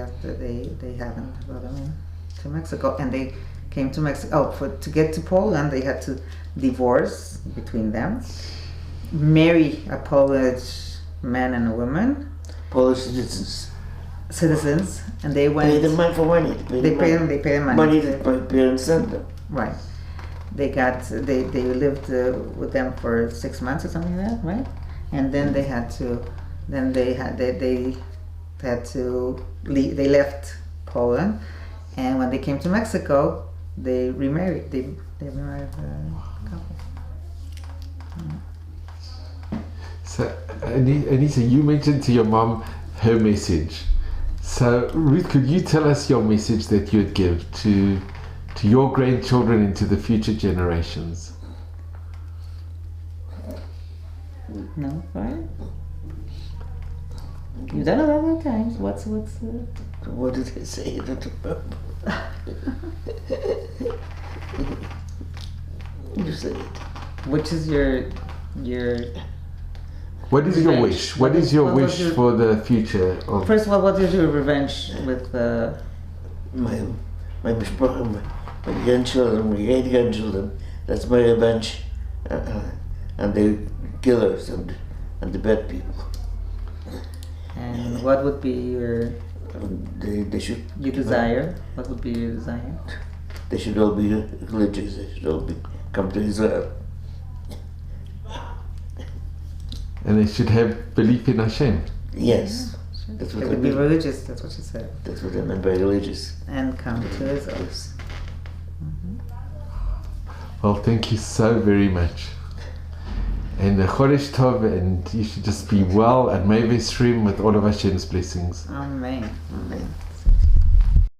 haven't brought them in to Mexico, and they came to Mexico. To get to Poland, they had to divorce between them, marry a Polish man and a woman, Polish citizens, and they went. Pay them money for money. They pay them money. Money that my parents sent them. Right. They lived with them for 6 months or something like that, right? And then they had to leave. They left Poland, and when they came to Mexico, they remarried. They remarried a couple. So Anita, you mentioned to your mom her message. So Ruth, could you tell us your message that you'd give to your grandchildren and to the future generations? No, right? You've done it other times. What's What did they say? I don't remember. You said it. Which is your What is your revenge? wish? What is your wish for the future of? First of all, what is your revenge with My mishpacha, my grandchildren, my great-grandchildren. That's my revenge, and the killers and the bad people. And what would be your They should. your desire? What would be your desire? They should all be religious. They should all come to Israel. And they should have belief in Hashem. Yes, that's what They I would be mean. religious. That's what she said. That's what I meant by religious. And come to Israel. Yes. Well, thank you so very much. And Chodesh Tov, and you should just be well, and may Vesrim with all of Hashem's blessings. Amen. Amen.